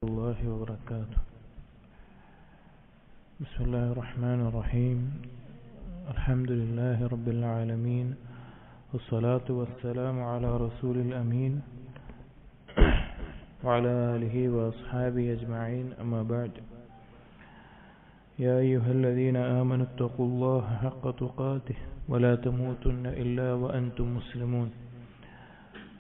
الله وبركاته. بسم الله الرحمن الرحيم. الحمد لله رب العالمين، والصلاة والسلام على رسول الأمين وعلى آله وأصحابه أجمعين، أما بعد. يا أيها الذين آمنوا اتقوا الله حق تقاته ولا تموتن إلا وأنتم مسلمون.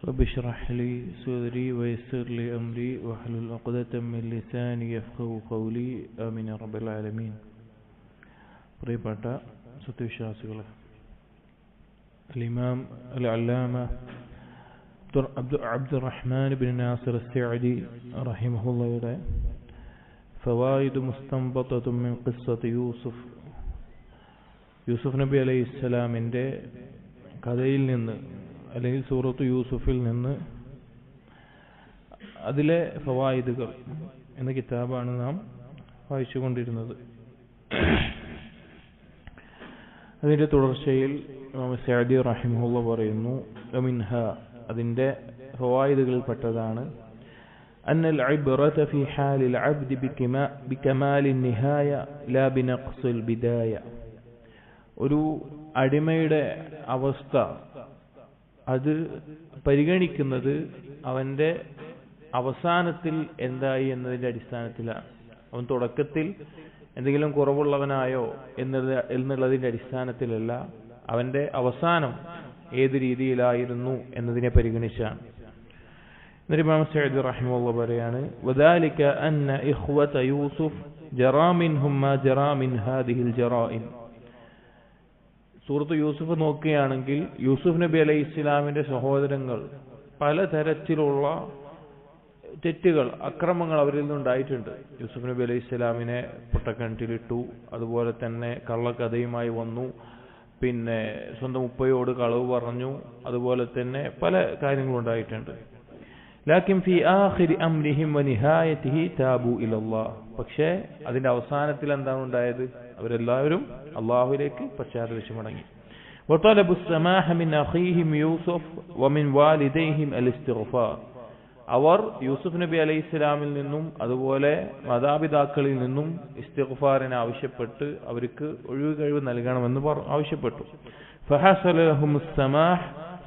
رب اشرح لي صدري ويسر لي أمري واحلل عقدة من لساني يفقهوا قولي. آمين يا رب العالمين. പ്രിയപ്പെട്ട സത്യവിശ്വാസികളെ, الإمام العلامة عبد الرحمن بن ناصر السعدي رحمه الله فوائد مستنبطة من قصة യൂസുഫ് നബി അലൈഹി ഇസ്ലാമിൻ്റെ കഥയിൽ നിന്ന് അല്ലെങ്കിൽ സൂറത്ത് യൂസുഫിൽ നിന്ന് അതിലെ ഫവായിദുകൾ എന്ന കിതാബാണ് നാം വായിച്ചുകൊണ്ടിരുന്നത്. അതിൻ്റെ തുടർച്ചയിൽ ഇമാം സഅദി റഹിമഹുല്ലാഹ് പറയുന്നു, മിൻഹ അതിൻ്റെ ഫവായിദുകളിൽപ്പെട്ടതാണ് അന്നൽ ഇബ്റത ഫി ഹാലിൽ അബ്ദി ബികമാലിൻ നിഹായ ലാ ബിനഖ്സിൽ ബിദായ. ഒരു അടിമയുടെ അവസ്ഥ അത് പരിഗണിക്കുന്നത് അവൻ്റെ അവസാനത്തിൽ എന്തായി എന്നതിൻ്റെ അടിസ്ഥാനത്തിലാണ്. അവൻ തുടക്കത്തിൽ എന്തെങ്കിലും കുറവുള്ളവനായോ എന്നുള്ളതിൻ്റെ അടിസ്ഥാനത്തിലല്ല, അവൻ്റെ അവസാനം ഏത് രീതിയിലായിരുന്നു എന്നതിനെ പരിഗണിച്ചാണ്. എന്നിട്ട് ഇമാം സഅദി റഹിമഹുല്ലാഹ് പറയാണ്, വദാലിക അന്ന ഇഖ്വത യൂസുഫ് ജറാ മിൻഹും മാ ജറാ മിൻ ഹാദിഹിൽ ജറാഇം. സൂറത്ത് യൂസുഫ് നോക്കുകയാണെങ്കിൽ യൂസുഫ് നബി അലൈഹി ഇസ്ലാമിന്റെ സഹോദരങ്ങൾ പലതരത്തിലുള്ള തെറ്റുകൾ, അക്രമങ്ങൾ അവരിൽ നിന്നുണ്ടായിട്ടുണ്ട്. യൂസുഫ് നബി അലൈഹി ഇസ്ലാമിനെ പൊട്ടക്കിണറ്റിലിട്ടു, അതുപോലെ തന്നെ കള്ളക്കഥയുമായി വന്നു, പിന്നെ സ്വന്തം ഉപ്പയോട് കളവ് പറഞ്ഞു, അതുപോലെ തന്നെ പല കാര്യങ്ങളുണ്ടായിട്ടുണ്ട്. ലാകിൻ ഫി ആഖിരി അംരിഹിം വനിഹായതിഹി താബു ഇലല്ലാഹ്. പക്ഷേ അതിന്റെ അവസാനത്തിൽ എന്താണ് ഉണ്ടായത്? അവരെല്ലാവരും അള്ളാഹുവിലേക്ക് പശ്ചാത്തപിച്ചു മടങ്ങി. വതലബു സമാഹ മിൻ അഖീഹിം യൂസുഫ് വമിൻ വാലിദൈഹിം അലിസ്തിഗ്ഫാർ. അവർ യൂസുഫ് നബി അലൈഹി ഇസ്ലാമിൽ നിന്നും അതുപോലെ മാതാപിതാക്കളിൽ നിന്നും ഇസ്തിഗ്ഫാറിനെ ആവശ്യപ്പെട്ട് അവർക്ക് ഒഴിവുകഴിവ് നൽകണമെന്ന് ആവശ്യപ്പെട്ടു. ഫഹസല ലഹുമുസ്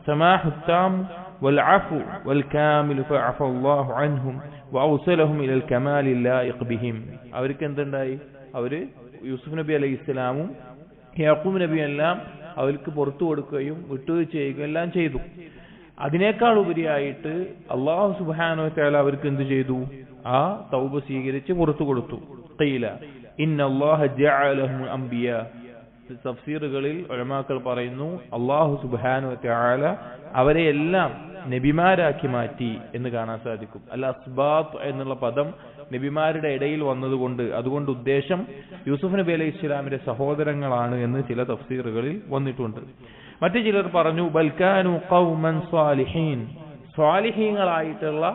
സമാഹു താം والعفو والكامل فعفى الله عنهم وأوصلهم إلى الكمال اللائق بهم. അവർക്ക് എന്തുണ്ടായി? അവര് യൂസുഫ് നബി അലൈഹി ഇസ്ലാമും യാക്കൂബ് നബി എല്ലാം അവർക്ക് പുറത്തു കൊടുക്കുകയും വിട്ടുവീഴ്ച ചെയ്യുകയും എല്ലാം ചെയ്തു. അതിനേക്കാൾ ഉപരിയായിട്ട് അല്ലാഹു സുബ്ഹാനഹു വ തആല അവർക്ക് എന്ത് ചെയ്തു? ആ തൗബ സ്വീകരിച്ച് പുറത്തു കൊടുത്തു. ഖീല ഇന്നല്ലാഹ ജഅലഹും അംബിയാ. തഫ്സീറുകളിൽ ഉലമാക്കൾ പറയുന്നു, അല്ലാഹു സുബ്ഹാനഹു വ തആല അവരെ എല്ലാം നബിമാരാക്കി മാറ്റി എന്ന് കാണാൻ സാധിക്കും. അൽ അസ്ബാത്ത് എന്നുള്ള പദം നബിമാരുടെ ഇടയിൽ വന്നതുകൊണ്ട് അതുകൊണ്ട് ഉദ്ദേശം യൂസുഫ് നബി അലൈഹി ഇസ്ലാമിന്റെ സഹോദരങ്ങളാണ് എന്ന് ചില തഫ്സീറുകളിൽ വന്നിട്ടുണ്ട്. മറ്റു ചിലർ പറഞ്ഞു, ബൽകാനു ഖൗമൻ സ്വാലിഹീൻ, സ്വാലിഹീങ്ങളായിട്ടുള്ള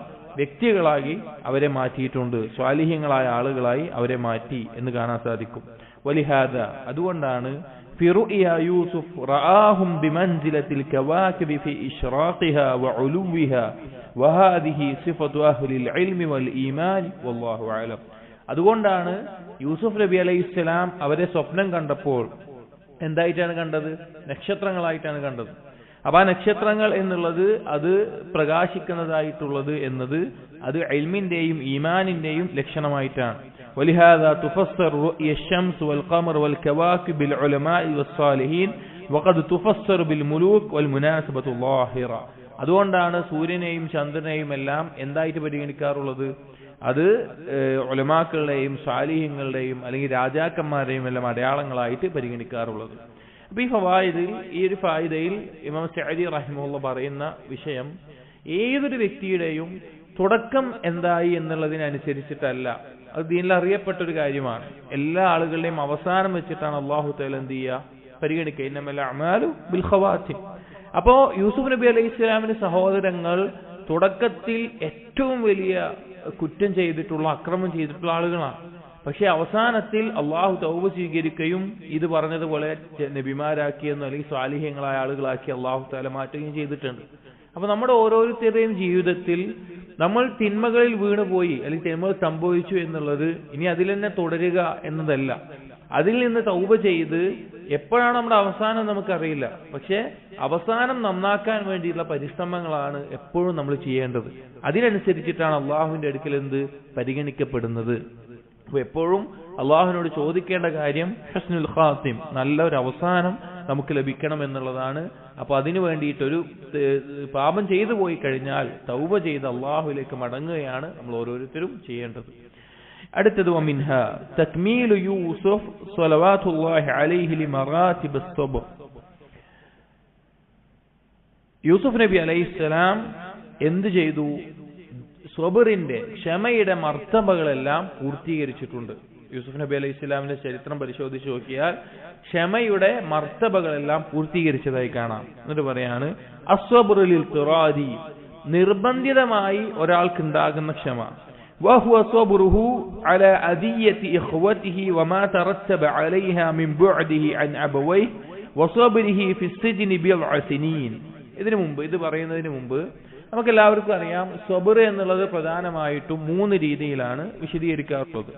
വ്യക്തികളായി അവരെ മാറ്റിയിട്ടുണ്ട്, സ്വാലിഹീങ്ങളായ ആളുകളായി അവരെ മാറ്റി എന്ന് കാണാൻ സാധിക്കും. വലിഹാദ അതുകൊണ്ടാണ് في رؤيا يوسف رآهم بمنزلة الكواكب في إشراقها وعلوها وهذه صفة أهل العلم والإيمان والله أعلم. അതുകൊണ്ടാണ് യൂസുഫ് നബി അലൈഹി ഇസ്ലാം അവരെ സ്വപ്നം കണ്ടപ്പോൾ എന്തായിട്ടാണ് കണ്ടത്? നക്ഷത്രങ്ങളായിട്ടാണ് കണ്ടത്. അപ്പൊ ആ നക്ഷത്രങ്ങൾ എന്നുള്ളത് അത് പ്രകാശിക്കുന്നതായിട്ടുള്ളത് എന്നത് അത് ഇൽമിന്റെയും ഈമാനിന്റെയും ലക്ഷണമായിട്ടാണ്. ولهذا تفسر رؤيا الشمس والقمر والكواكب بالعلماء والصالحين وقد تفسر بالملوك والمناسبة الظاهرة. അതുകൊണ്ടാണ് സൂര്യനെയും ചന്ദ്രനെയും എല്ലാം എന്തായിട്ട് പരിഗണിക്കാറുള്ളത്? അത് ഉലമാക്കളുടെയും സാലിഹ്യങ്ങളുടെയും അല്ലെങ്കിൽ രാജാക്കന്മാരുടെയും എല്ലാം അടയാളങ്ങളായിട്ട് പരിഗണിക്കാറുള്ളത്. അപ്പൊ ഈ ഒരു ഫായിദയിൽ ഇമാം സഅദി റഹിമഹുല്ലാഹ് പറയുന്ന വിഷയം ഏതൊരു വ്യക്തിയുടെയും തുടക്കം എന്തായി എന്നുള്ളതിനനുസരിച്ചിട്ടല്ല, അത് ദീനിൽ അറിയപ്പെട്ട ഒരു കാര്യമാണ്. എല്ലാ ആളുകളുടെയും അവസാനം വെച്ചിട്ടാണ് അല്ലാഹു തആല എന്ത് ചെയ്യുക? പരിഗണിക്കുക. ഇന്നമൽ അഅ്മാലു ബിൽ ഖവാതിം. അപ്പോ യൂസുഫ് നബി അലൈഹി ഇസ്ലാമിന്റെ സഹോദരങ്ങൾ തുടക്കത്തിൽ ഏറ്റവും വലിയ കുറ്റം ചെയ്തിട്ടുള്ള, അക്രമം ചെയ്തിട്ടുള്ള ആളുകളാണ്. പക്ഷെ അവസാനത്തിൽ അള്ളാഹു തൗബ സ്വീകരിക്കുകയും ഇത് പറഞ്ഞതുപോലെ നബിമാരാക്കിയെന്നോ അല്ലെങ്കിൽ സ്വാലിഹ്യങ്ങളായ ആളുകളാക്കി അള്ളാഹു തആല മാറ്റുകയും ചെയ്തിട്ടുണ്ട്. അപ്പൊ നമ്മുടെ ഓരോരുത്തരുടെയും ജീവിതത്തിൽ നമ്മൾ തിന്മകളിൽ വീണുപോയി അല്ലെങ്കിൽ തിന്മകൾ സംഭവിച്ചു എന്നുള്ളത് ഇനി അതിൽ തന്നെ തുടരുക എന്നതല്ല. അതിൽ നിന്ന് തൗബ ചെയ്ത് എപ്പോഴാണ് നമ്മുടെ അവസാനം നമുക്കറിയില്ല. പക്ഷെ അവസാനം നന്നാക്കാൻ വേണ്ടിയുള്ള പരിശ്രമങ്ങളാണ് എപ്പോഴും നമ്മൾ ചെയ്യേണ്ടത്. അതിനനുസരിച്ചിട്ടാണ് അള്ളാഹുവിന്റെ അടുക്കൽ എന്ത് പരിഗണിക്കപ്പെടുന്നത്. അപ്പൊ എപ്പോഴും അള്ളാഹുവിനോട് ചോദിക്കേണ്ട കാര്യം ഹസ്നുൽ ഖാത്തിം, നല്ലൊരു അവസാനം നമുക്ക് ലഭിക്കണം എന്നുള്ളതാണ്. അപ്പൊ അതിനു വേണ്ടിയിട്ടൊരു പാപം ചെയ്തു പോയി കഴിഞ്ഞാൽ തൗബ ചെയ്ത് അള്ളാഹുവിലേക്ക് മടങ്ങുകയാണ് നമ്മൾ ഓരോരുത്തരും ചെയ്യേണ്ടത്. അടുത്തത് വമിൻഹ തക്മീലു യൂസുഫ് സ്വലവാത്തുല്ലാഹി അലൈഹി ലിമറാത്തിബ് അസ്സബ്ർ. യൂസുഫ് നബി അലൈഹിസ്സലാം എന്ത് ചെയ്തു? സ്വബറിന്റെ, ക്ഷമയുടെ മർത്തബകളെല്ലാം പൂർത്തീകരിച്ചിട്ടുണ്ട്. യൂസുഫ് നബി അലൈഹി ഇസ്ലാമിന്റെ ചരിത്രം പരിശോധിച്ച് നോക്കിയാൽ ക്ഷമയുടെ മർത്തബകളെല്ലാം പൂർത്തീകരിച്ചതായി കാണാം. എന്നിട്ട് പറയാണ് അസ്വബ്റുൽ ഇൽതിറാരി, നിർബന്ധിതമായി ഒരാൾക്കുണ്ടാകുന്ന ക്ഷമ. وهو صبره على أذية إخوته وما ترتب عليها من بعده عن أبويه وصبره في السجن بضع سنين. ഇതിനു മുമ്പ്, ഇത് പറയുന്നതിന് മുമ്പ് നമുക്ക് എല്ലാവർക്കും അറിയാം സ്വബർ എന്നുള്ളത് പ്രധാനമായിട്ടും 3 രീതിയിലാണ് വിശദീകരിക്കാറുള്ളത്.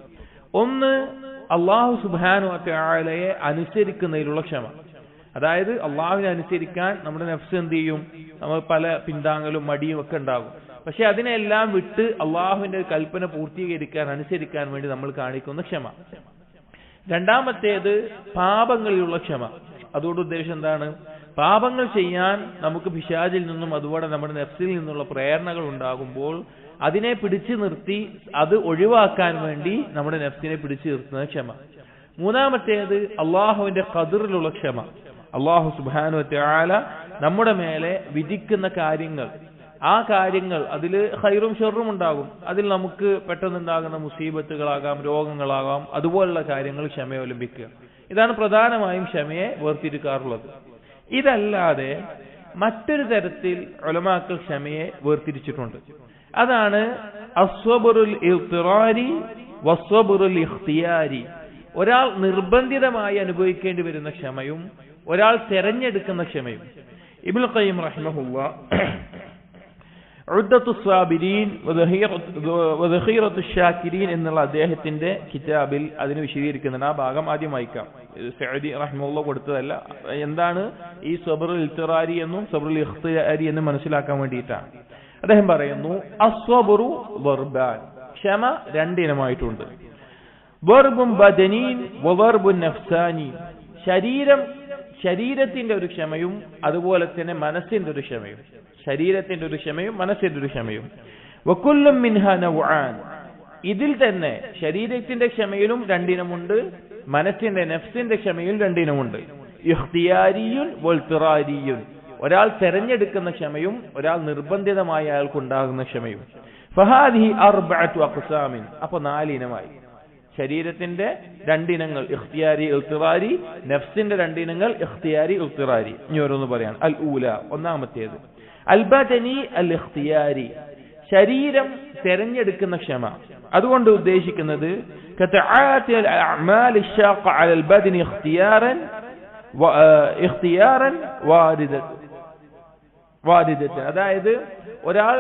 ഒന്ന്, അള്ളാഹു സുബ്ഹാനഹു വ തആലയെ അനുസരിക്കുന്നതിലുള്ള ക്ഷമ. അതായത് അള്ളാഹുവിനെ അനുസരിക്കാൻ നമ്മുടെ നഫ്സ് എന്ത് ചെയ്യും? നമ്മൾ പല പിന്താങ്ങലും മടിയും ഒക്കെ ഉണ്ടാകും. പക്ഷെ അതിനെല്ലാം വിട്ട് അള്ളാഹുവിന്റെ കൽപ്പന പൂർത്തീകരിക്കാൻ, അനുസരിക്കാൻ വേണ്ടി നമ്മൾ കാണിക്കുന്ന ക്ഷമ. രണ്ടാമത്തേത് പാപങ്ങളിലുള്ള ക്ഷമ. അതുകൊണ്ട് ഉദ്ദേശം എന്താണ്? പാപങ്ങൾ ചെയ്യാൻ നമുക്ക് പിശാചിൽ നിന്നും അതുപോലെ നമ്മുടെ നഫ്സിൽ നിന്നുള്ള പ്രേരണകൾ ഉണ്ടാകുമ്പോൾ അതിനെ പിടിച്ചു നിർത്തി അത് ഒഴിവാക്കാൻ വേണ്ടി നമ്മുടെ നഫ്സിനെ പിടിച്ചു നിർത്തുന്ന ക്ഷമ. മൂന്നാമത്തേത് അള്ളാഹുവിന്റെ ഖദറിലുള്ള ക്ഷമ. അള്ളാഹു സുബ്ഹാനഹു വ തആല നമ്മുടെ മേലെ വിധിക്കുന്ന കാര്യങ്ങൾ, ആ കാര്യങ്ങൾ അതിൽ ഖൈറും ഷർറും ഉണ്ടാകും. അതിൽ നമുക്ക് പെട്ടെന്നുണ്ടാകുന്ന മുസീബത്തുകളാകാം, രോഗങ്ങളാകാം, അതുപോലുള്ള കാര്യങ്ങൾ ക്ഷമ അവലംബിക്കുക. ഇതാണ് പ്രധാനമായും ക്ഷമയെ വേർതിരിക്കാറുള്ളത്. ഇതല്ലാതെ മറ്റൊരു തരത്തിൽ ഉലമാക്കൾ ക്ഷമയെ വേർതിരിച്ചിട്ടുണ്ട്. അതാണ് അസ്വബറുൽ ഇൽതിറാരി വസ്വബറുൽ ഇഖ്തിയാരി. ഒരാൾ നിർബന്ധിതമായി അനുഭവിക്കേണ്ടി വരുന്ന ക്ഷമയും ഒരാൾ തെരഞ്ഞെടുക്കുന്ന ക്ഷമയും. ഇബ്നുൽ ഖയ്യിം റഹിമഹുല്ലാഹ് ഉദ്ദത്തു സ്വാബിരീൻ വദഖീറത്തു ശാകിരീൻ എന്നുള്ള അദ്ദേഹത്തിന്റെ കിതാബിൽ അതിന് വിശദീകരിക്കുന്നുണ്ട്. ആ ഭാഗം ആദ്യം വായിക്കാം. സഅദി റഹിമഹുല്ലാഹ് കൊടുത്തതല്ല. എന്താണ് ഈ സബ്റുൽ ഇൽതിറാരി എന്നും സബ്റുൽ ഇഖ്തിയാരി എന്നും മനസ്സിലാക്കാൻ വേണ്ടിയിട്ടാണ്. അദ്ദേഹം പറയുന്നു അസ്വബ്റു വർബാൻ, ക്ഷമ 2 ഇനമായിട്ടുണ്ട്. വർബുൻ ബദനീൻ വവർബുൻ നഫ്സാനി, ശരീരത്തിന്റെ ഒരു ക്ഷമയും അതുപോലെ തന്നെ മനസ്സിന്റെ ഒരു ക്ഷമയും. ശരീരത്തിന്റെ ഒരു ക്ഷമയും മനസ്സിന്റെ ഒരു ക്ഷമയും. വകുല്ലും മിൻഹാ നൗആൻ, ഇതിൽ തന്നെ ശരീരത്തിന്റെ ക്ഷമയിലും 2 ഇനമുണ്ട്, മനസ്സിന്റെ നഫ്സിന്റെ ക്ഷമയിൽ 2 ഇനമുണ്ട്. ഇഖ്തിയാരിയുൻ വൽതിറാരിയുൻ, ഒരാൾ തെരഞ്ഞെടുക്കുന്ന ക്ഷമയും ഒരാൾ നിർബന്ധിതമായി അയാൾക്കുണ്ടാകുന്ന ക്ഷമയും. ഫഹാദിഹി അർബഅതു അഖ്സാമിൻ, അപ്പോൾ 4 ഇനമായി. ശരീരത്തിന്റെ 2 ഇനങ്ങൾ ഇഖ്തിയാരി ഇൽതിറാരി, നഫ്സിന്റെ 2 ഇനങ്ങൾ ഇഖ്തിയാരി ഇൽതിറാരി. ഇനി ഓരോന്ന് പറയാം. അൽ ഊല, ഒന്നാമത്തേത് അൽ ബദനി അൽ ഇഖ്തിയാരി, ശരീരം തെരഞ്ഞെടുക്കുന്ന ക്ഷമ. അതുകൊണ്ട് ഉദ്ദേശിക്കുന്നത് കതആത്തി അൽ അഅമാൽ അശ്ശാഖ അലൽ ബദനി ഇഖ്തിയാറൻ വാരിദതൻ, അതായത് ഒരാൾ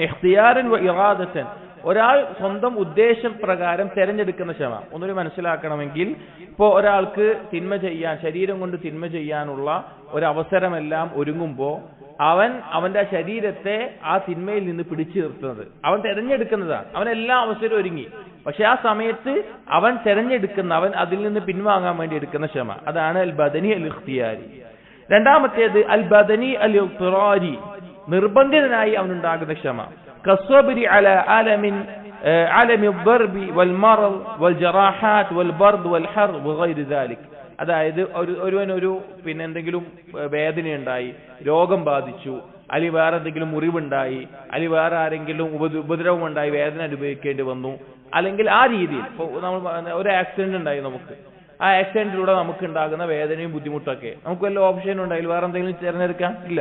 ഇഖ്തിയാറൻ വ ഇറാദതൻ, ഒരാൾ സ്വന്തം ഉദ്ദേശപ്രകാരം തെരഞ്ഞെടുക്കുന്ന ക്ഷമ. ഒന്നുകൂടി മനസ്സിലാക്കണമെങ്കിൽ, ഇപ്പോൾ ഒരാൾക്ക് തിന്മ ചെയ്യാൻ, ശരീരം കൊണ്ട് തിന്മ ചെയ്യാനുള്ള ഒരവസരമെല്ലാം ഒരുങ്ങുമ്പോൾ അവന്റെ ശരീരത്തെ ആ തിന്മയിൽ നിന്ന് പിടിച്ചു നിർത്തുന്നത് അവൻ തെരഞ്ഞെടുക്കുന്നതാണ്. അവനെല്ലാ അവസരവും ഒരുങ്ങി, പക്ഷെ ആ സമയത്ത് അവൻ തെരഞ്ഞെടുക്കുന്ന, അവൻ അതിൽ നിന്ന് പിൻവാങ്ങാൻ വേണ്ടി എടുക്കുന്ന ക്ഷമ, അതാണ് അൽ ബദനി അൽ ഇഖ്തിയാരി. രണ്ടാമത്തേത് അൽ ബദനി അൽ ഇൽതിറാരി, നിർബന്ധിതനായി അവനുണ്ടാകുന്ന ക്ഷമ. കസ്വബ്രി അല അലമി الضرب والمرض والجراحات والبرد والحر وغير ذلك, അതായത് ഒരുവനൊരു എന്തെങ്കിലും വേദന ഉണ്ടായി, രോഗം ബാധിച്ചു, അല്ലെങ്കിൽ വേറെ എന്തെങ്കിലും മുറിവുണ്ടായി, അല്ലെങ്കിൽ വേറെ ആരെങ്കിലും ഉപദ്രവം ഉണ്ടായി, വേദന അനുഭവിക്കേണ്ടി വന്നു, അല്ലെങ്കിൽ ആ രീതിയിൽ ഇപ്പോൾ നമ്മൾ ഒരു ആക്സിഡന്റ് ഉണ്ടായി, നമുക്ക് ആ ആക്സിഡന്റിലൂടെ നമുക്ക് ഉണ്ടാകുന്ന വേദനയും ബുദ്ധിമുട്ടൊക്കെ നമുക്ക് വല്ല ഓപ്ഷൻ ഉണ്ടായി വേറെ എന്തെങ്കിലും തിരഞ്ഞെടുക്കാൻ ഇല്ല,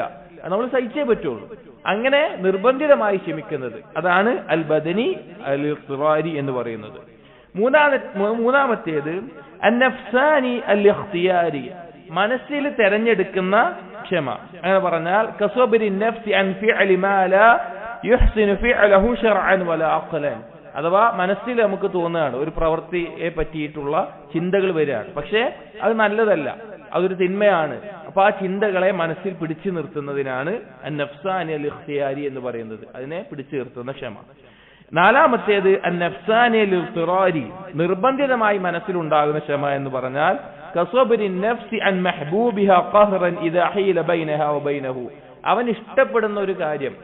നമ്മൾ സഹിച്ചേ പറ്റുള്ളൂ. അങ്ങനെ നിർബന്ധിതമായി ക്ഷമിക്കുന്നത്, അതാണ് അൽ ബദനി അൽ ഇഖ്തിറാരി എന്ന് പറയുന്നത്. മൂന്നാമത്തേത് അന്നഫ്സാനി അൽ ഇഖ്തിയാരി, മനസ്സിൽ തെരഞ്ഞെടുക്കുന്ന ക്ഷമ. അങ്ങനെ പറഞ്ഞാൽ കസ്വബ്രി നഫ്സി അൻ ഫിഅലി മാ ലാ യുഹ്സിനു ഫിഅലഹു ശർഅൻ വലാ അഖ്ലൻ. അഥവാ മനസ്സിൽ നമുക്ക് തോന്നുകയാണ് ഒരു പ്രവൃത്തിയെ പറ്റിയിട്ടുള്ള ചിന്തകൾ വരികയാണ്, പക്ഷേ അത് നല്ലതല്ല, അതൊരു തിന്മയാണ്. അപ്പൊ ആ ചിന്തകളെ മനസ്സിൽ പിടിച്ചു നിർത്തുന്നതിനാണ് അൻ-നഫ്സാനി അൽ-ഇഖ്തിയാരി എന്ന് പറയുന്നത്, അതിനെ പിടിച്ചു നിർത്തുന്ന ക്ഷമ. നാലാമത്തേത് അൻ-നഫ്സാനി അൽ-ഇഖ്തിറാരി, നിർബന്ധിതമായി മനസ്സിലുണ്ടാകുന്ന ക്ഷമ എന്ന് പറഞ്ഞാൽ കസ്വബരി നഫ്സി അൻ മഹ്ബൂബിഹാ ഖഹ്റൻ ഇദാ ഹീല ബൈനഹാ വബൈനഹു. അവൻ ഇഷ്ടപ്പെടുന്ന ഒരു കാര്യം,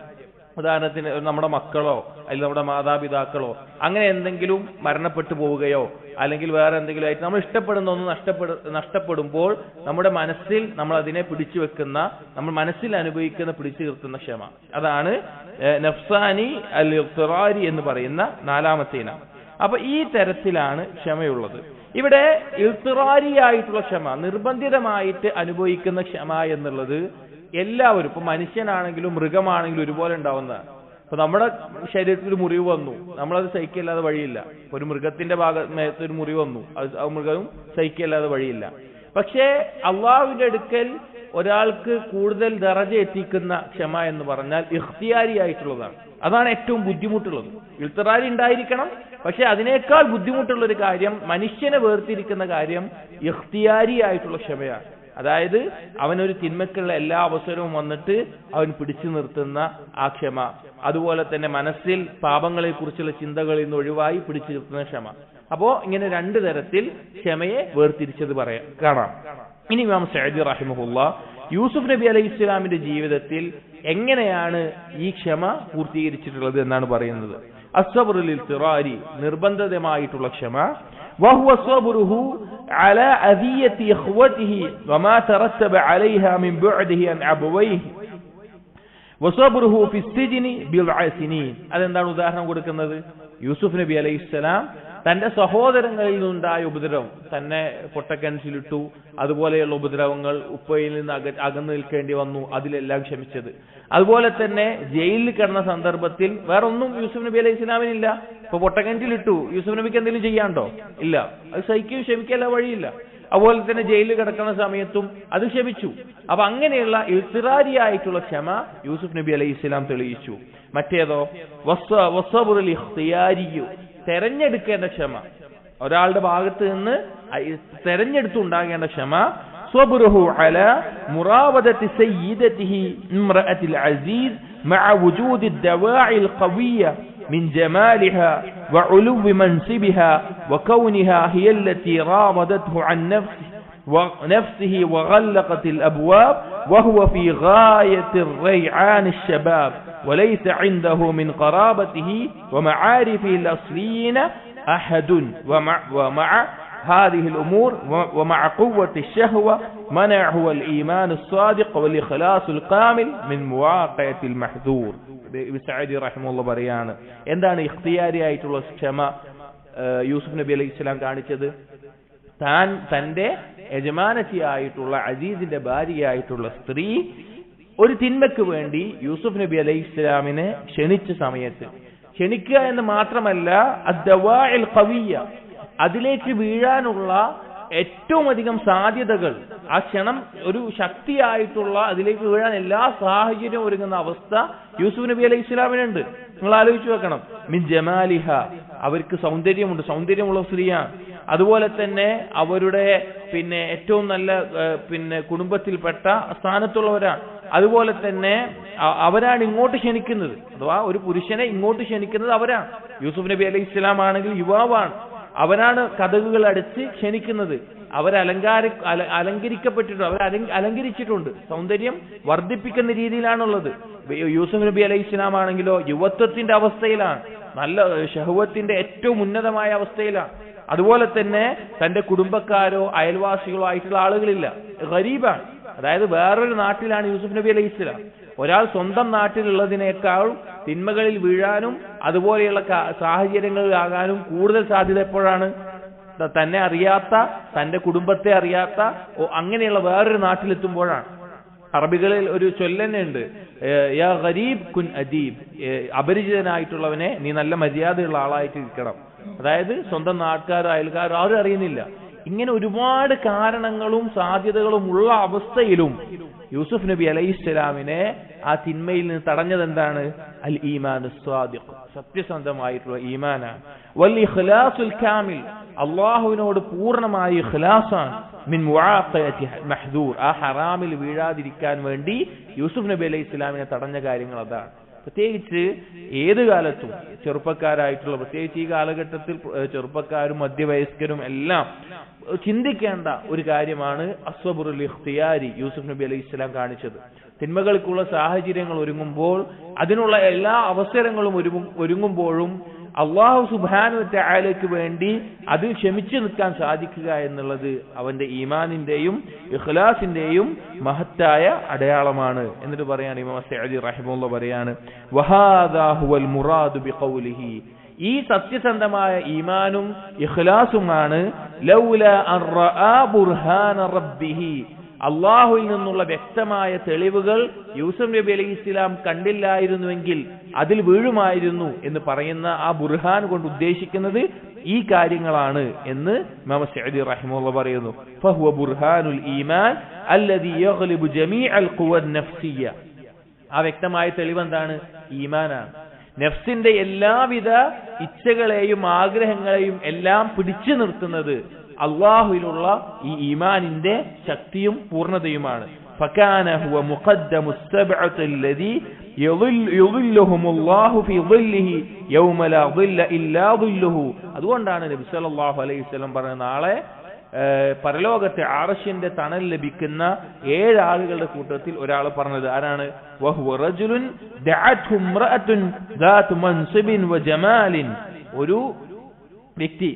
ഉദാഹരണത്തിന് നമ്മുടെ മക്കളോ അല്ലെങ്കിൽ നമ്മുടെ മാതാപിതാക്കളോ അങ്ങനെ എന്തെങ്കിലും മരണപ്പെട്ടു പോവുകയോ അല്ലെങ്കിൽ വേറെ എന്തെങ്കിലും ആയിട്ട് നമ്മൾ ഇഷ്ടപ്പെടുന്ന ഒന്ന് നഷ്ടപ്പെടുമ്പോൾ നമ്മുടെ മനസ്സിൽ നമ്മൾ അതിനെ പിടിച്ചു വെക്കുന്ന, നമ്മൾ മനസ്സിൽ അനുഭവിക്കുന്ന പിടിച്ചു നിർത്തുന്ന ക്ഷമ, അതാണ് നഫ്സാനി അൽ-ഇഖ്തിറാരി എന്ന് പറയുന്ന നാലാമത്തെ ഇനം. അപ്പൊ ഈ തരത്തിലാണ് ക്ഷമയുള്ളത്. ഇവിടെ ഇഖ്തിറാരിയായിട്ടുള്ള ക്ഷമ, നിർബന്ധിതമായിട്ട് അനുഭവിക്കുന്ന ക്ഷമ എന്നുള്ളത് എല്ലാവരും, ഇപ്പൊ മനുഷ്യനാണെങ്കിലും മൃഗമാണെങ്കിലും ഒരുപോലെ ഉണ്ടാവുന്നതാണ്. ഇപ്പൊ നമ്മുടെ ശരീരത്തിൽ മുറിവ് വന്നു, നമ്മളത് സഹിക്കല്ലാതെ വഴിയില്ല. ഇപ്പൊ ഒരു മൃഗത്തിന്റെ ഭാഗത്ത് ഒരു മുറിവ് വന്നു, അത് മൃഗവും സഹിക്കല്ലാതെ വഴിയില്ല. പക്ഷേ അള്ളാഹുവിന്റെ അടുക്കൽ ഒരാൾക്ക് കൂടുതൽ ദറജ എത്തിക്കുന്ന ക്ഷമ എന്ന് പറഞ്ഞാൽ ഇഖ്തിയാരി ആയിട്ടുള്ളതാണ്. അതാണ് ഏറ്റവും ബുദ്ധിമുട്ടുള്ളത്. ഇഖ്തിറാരി ഉണ്ടായിരിക്കണം, പക്ഷെ അതിനേക്കാൾ ബുദ്ധിമുട്ടുള്ള ഒരു കാര്യം, മനുഷ്യനെ വേർതിരിക്കുന്ന കാര്യം ഇഖ്തിയാരി ആയിട്ടുള്ള ക്ഷമയാണ്. അതായത് അവനൊരു തിന്മക്കുള്ള എല്ലാ അവസരവും വന്നിട്ട് അവൻ പിടിച്ചു നിർത്തുന്ന ആ ക്ഷമ, അതുപോലെ തന്നെ മനസ്സിൽ പാപങ്ങളെ കുറിച്ചുള്ള ചിന്തകളിൽ നിന്ന് ഒഴിവായി പിടിച്ചു നിർത്തുന്ന ക്ഷമ. അപ്പോ ഇങ്ങനെ രണ്ടു തരത്തിൽ ക്ഷമയെ വേർതിരിച്ചത് കാണാം. ഇനി ഇമാം സഅദി റഹിമഹുല്ലാഹ് യൂസുഫ് നബി അലൈഹി ഇസ്ലാമിന്റെ ജീവിതത്തിൽ എങ്ങനെയാണ് ഈ ക്ഷമ പൂർത്തീകരിച്ചിട്ടുള്ളത് എന്നാണ് പറയുന്നത്. അസ്സബ്റുൽ ഇൽതിറാരി, നിർബന്ധിതമായിട്ടുള്ള ക്ഷമ. وهو صبره على أذية إخوته وما ترتب عليها من بعده عن أبويه وصبره في السجن بضع سنين. അതെന്താണ് ഉദാഹരണം കൊടുക്കുന്നത്? യൂസുഫ് നബി അലൈഹിസ്സലാം തന്റെ സഹോദരങ്ങളിൽ നിന്നുണ്ടായ ഉപദ്രവം, തന്നെ പൊട്ടക്കിണറ്റിലിട്ടു, അതുപോലെയുള്ള ഉപദ്രവങ്ങൾ, ഉപ്പയിൽ നിന്ന് അകന്നു നിൽക്കേണ്ടി വന്നു, അതിലെല്ലാം ക്ഷമിച്ചത്. അതുപോലെ തന്നെ ജയിലിൽ കിടന്ന സന്ദർഭത്തിൽ വേറെ ഒന്നും യൂസുഫ് നബി അലൈഹി ഇസ്ലാമിനില്ല. ഇപ്പൊ പൊട്ടക്കിണറ്റിലിട്ടു, യൂസുഫ് നബിക്ക് എന്തെങ്കിലും ചെയ്യാണ്ടോ? ഇല്ല, അത് സഹിക്കുകയും ക്ഷമിക്കല്ല വഴിയില്ല. അതുപോലെ തന്നെ ജയിലിൽ കിടക്കുന്ന സമയത്തും അത് ക്ഷമിച്ചു. അപ്പൊ അങ്ങനെയുള്ള ഇൽത്തിറാരിയായിട്ടുള്ള ക്ഷമ യൂസുഫ് നബി അലൈഹി ഇസ്ലാം തെളിയിച്ചു. മറ്റേതോ വസ്സബ്റുൽ ഇഖ്തിയാരിയു, തെരഞ്ഞെടുക്കേണ്ട ക്ഷമ, ഒരാളുടെ ഭാഗത്ത് നിന്ന് തെരഞ്ഞെടുത്തുണ്ടാകേണ്ട ക്ഷമ. സ്വബ്റുഹു അലാ മുറാവദതി സയ്യിദതിഹി ഇംറഅത്തിൽ അസീസ് മഅ വുജൂദി ദവാഇൽ ഖവിയ്യ من جمالها وعلو منصبها وكونها هي التي راودته عن نفسه وغلقت الأبواب وهو في غاية الريعان الشباب وليس عنده من قرابته ومعارفه الأصليين أحد ومع هذه الأمور ومع قوة الشهوة منعه الإيمان الصادق والإخلاص الكامل من مواقعة المحذور. സഅദി റഹിമഹുല്ലാഹ് പറയാണ്, എന്താണ് ഇഖ്തിയാരി ആയിട്ടുള്ള ക്ഷമ യൂസുഫ് നബി അലൈഹി ഇസ്ലാം കാണിച്ചത്? തന്റെ യജമാനത്തിയായിട്ടുള്ള അസീസിന്റെ ഭാര്യയായിട്ടുള്ള സ്ത്രീ ഒരു തിന്മയ്ക്ക് വേണ്ടി യൂസുഫ് നബി അലൈഹി ഇസ്ലാമിനെ ക്ഷണിച്ച സമയത്ത്, ക്ഷണിക്കുക എന്ന് മാത്രമല്ല അദ്ദവാഇൽ ഖവിയ്യ, അതിലേക്ക് വീഴാനുള്ള ഏറ്റവും അധികം സാധ്യതകൾ, ആ ക്ഷണം ഒരു ശക്തിയായിട്ടുള്ള അതിലേക്ക് വീഴാൻ എല്ലാ സാഹചര്യവും ഒരുങ്ങുന്ന അവസ്ഥ യൂസുഫ് നബി അലൈഹി ഇസ്ലാമിനുണ്ട്. നിങ്ങൾ ആലോചിച്ചു വെക്കണം. മിൻ ജമാലിഹ, അവർക്ക് സൗന്ദര്യമുണ്ട്, സൗന്ദര്യമുള്ള സ്ത്രീയാണ്. അതുപോലെ തന്നെ അവരുടെ ഏറ്റവും നല്ല കുടുംബത്തിൽപ്പെട്ട സ്ഥാനത്തുള്ളവരാണ്. അതുപോലെ തന്നെ അവരാണ് ഇങ്ങോട്ട് ക്ഷണിക്കുന്നത്, അഥവാ ഒരു പുരുഷനെ ഇങ്ങോട്ട് ക്ഷണിക്കുന്നത് അവരാണ്. യൂസുഫ് നബി അലൈഹി ഇസ്ലാം ആണെങ്കിൽ യുവാവാണ്, അവരാണ് കതകുകൾ അടിച്ച് ക്ഷണിക്കുന്നത്. അലങ്കരിക്കപ്പെട്ടിട്ടുണ്ട്, അവർ അലങ്കരിച്ചിട്ടുണ്ട്, സൗന്ദര്യം വർദ്ധിപ്പിക്കുന്ന രീതിയിലാണുള്ളത്. യൂസുഫ് നബി അലൈഹി ഇസ്ലാം ആണെങ്കിലോ യുവത്വത്തിന്റെ അവസ്ഥയിലാണ്, നല്ല ശഹവത്തിന്റെ ഏറ്റവും ഉന്നതമായ അവസ്ഥയിലാണ്. അതുപോലെ തന്നെ തന്റെ കുടുംബക്കാരോ അയൽവാസികളോ ആയിട്ടുള്ള ആളുകളില്ല, ഗരീബാണ്. അതായത് വേറൊരു നാട്ടിലാണ് യൂസുഫ് നബി അലൈഹി ഇസ്ലാം. ഒരാൾ സ്വന്തം നാട്ടിലുള്ളതിനേക്കാൾ തിന്മകളിൽ വീഴാനും അതുപോലെയുള്ള സാഹചര്യങ്ങളിലാകാനും കൂടുതൽ സാധ്യത എപ്പോഴാണ്? തന്നെ അറിയാത്ത, തന്റെ കുടുംബത്തെ അറിയാത്ത അങ്ങനെയുള്ള വേറൊരു നാട്ടിലെത്തുമ്പോഴാണ്. അറബികളിൽ ഒരു ചൊല്ലന്നുണ്ട്, യാ ഗരീബ് കുൻ അദീബ്, അപരിചിതനായിട്ടുള്ളവനെ നീ നല്ല മര്യാദയുള്ള ആളായിട്ട് ഇരിക്കണം. അതായത് സ്വന്തം നാട്ടുകാരോ അയൽക്കാരോ ആരും അറിയുന്നില്ല. ഇങ്ങനെ ഒരുപാട് കാരണങ്ങളും സാധ്യതകളും ഉള്ള അവസ്ഥയിലും യൂസുഫ് നബി അലൈഹി ഇസ്ലാമിനെ ആ തിന്മയിൽ നിന്ന് തടഞ്ഞത് എന്താണ്? അൽ ഈമാനുസ് സ്വാദിഖ്, സത്യസന്ധമായിട്ടുള്ള ഈമാനാണ്. വൽ ഇഖ്ലാസുൽ കാമിൽ, അല്ലാഹുവിനോട് പൂർണ്ണമായ ഇഖ്ലാസാണ്. മിൻ മുആഖയതി മഹ്ദൂർ, ആ ഹറാമിൽ വീഴാതിരിക്കാൻ വേണ്ടി യൂസുഫ് നബി അലൈഹി ഇസ്ലാമിനെ തടഞ്ഞ കാര്യങ്ങൾ അതാണ്. പ്രത്യേകിച്ച് ഏത് കാലത്തും ചെറുപ്പക്കാരായിട്ടുള്ള, പ്രത്യേകിച്ച് ഈ കാലഘട്ടത്തിൽ ചെറുപ്പക്കാരും മധ്യവയസ്കരും എല്ലാം ചിന്തിക്കേണ്ട ഒരു കാര്യമാണ് അസ്വബുറുൽ ഇഖ്തിയാരി യൂസുഫ് നബി അലൈഹി ഇസ്ലാം കാണിച്ചത്. തിന്മകൾക്കുള്ള സാഹചര്യങ്ങൾ ഒരുങ്ങുമ്പോൾ, അതിനുള്ള എല്ലാ അവസരങ്ങളും ഒരുങ്ങുമ്പോഴും അല്ലാഹു സുബ്ഹാനഹു വ തആലയ്ക്ക് വേണ്ടി അതിൽ ക്ഷമിച്ചു നിൽക്കാൻ സാധിക്കുക എന്നുള്ളത് അവന്റെ ഈമാനിന്റെയും ഇഖ്ലാസിന്റെയും മഹത്തായ അടയാളമാണ്. എന്നിട്ട് പറയാണ് ഇമാം സഅദി റഹിമഹുല്ലാഹ് പറയാണ്, വഹാദാ ഹുവൽ മുറാദു ബിഖൗലിഹി, ഈ സത്യസന്ധമായ ഈമാനും ഇഖ്ലാസുമാണ് ലൗല അൻ റആ ബുർഹാന റബ്ബിഹി, അള്ളാഹുവിൽ നിന്നുള്ള വ്യക്തമായ തെളിവുകൾ യൂസുഫ് നബി അലൈഹി ഇസ്ലാം കണ്ടില്ലായിരുന്നുവെങ്കിൽ അതിൽ വീഴുമായിരുന്നു എന്ന് പറയുന്ന ആ ബുർഹാൻ കൊണ്ട് ഉദ്ദേശിക്കുന്നത് ഈ കാര്യങ്ങളാണ് എന്ന് ഇമാം സഅദി റഹിമഹുല്ലാഹ് പറയുന്നു. ഫഹുവ ബുർഹാനുൽ ഈമാൻ അല്ലദീ യഗ്ലിബു ജമീഅൽ ഖുവൻ നഫ്സിയ്യ, ആ വ്യക്തമായ തെളിവ് എന്താണ്? ഈമാനാണ്. നഫ്സിന്റെ എല്ലാവിധ ഇച്ഛകളെയും ആഗ്രഹങ്ങളെയും എല്ലാം പിടിച്ചു നിർത്തുന്നത് അള്ളാഹുവിലുള്ള ഈ ഈമാനിന്റെ ശക്തിയും പൂർണ്ണതയുമാണ്. فكان هو مقدم السبعة الذي يظلهم الله في ظله يوم لا ظل إلا ظله. അതുകൊണ്ടാണ് നബി സല്ലല്ലാഹു അലൈഹി വസല്ലം പറഞ്ഞ നാളെ പരലോകത്തെ അർശിന്റെ തണൽ ലഭിക്കുന്ന 7 ആളുകളുടെ കൂട്ടത്തിൽ ഒരാൾ പറഞ്ഞത് ആരാണ്? വഹുവ റജുലുൻ ദഅത്ഹു ഇംറഅത്തുൻ ദാതു മൻസിബിൻ വജമാലിൻ, ഒരു വ്യക്തി,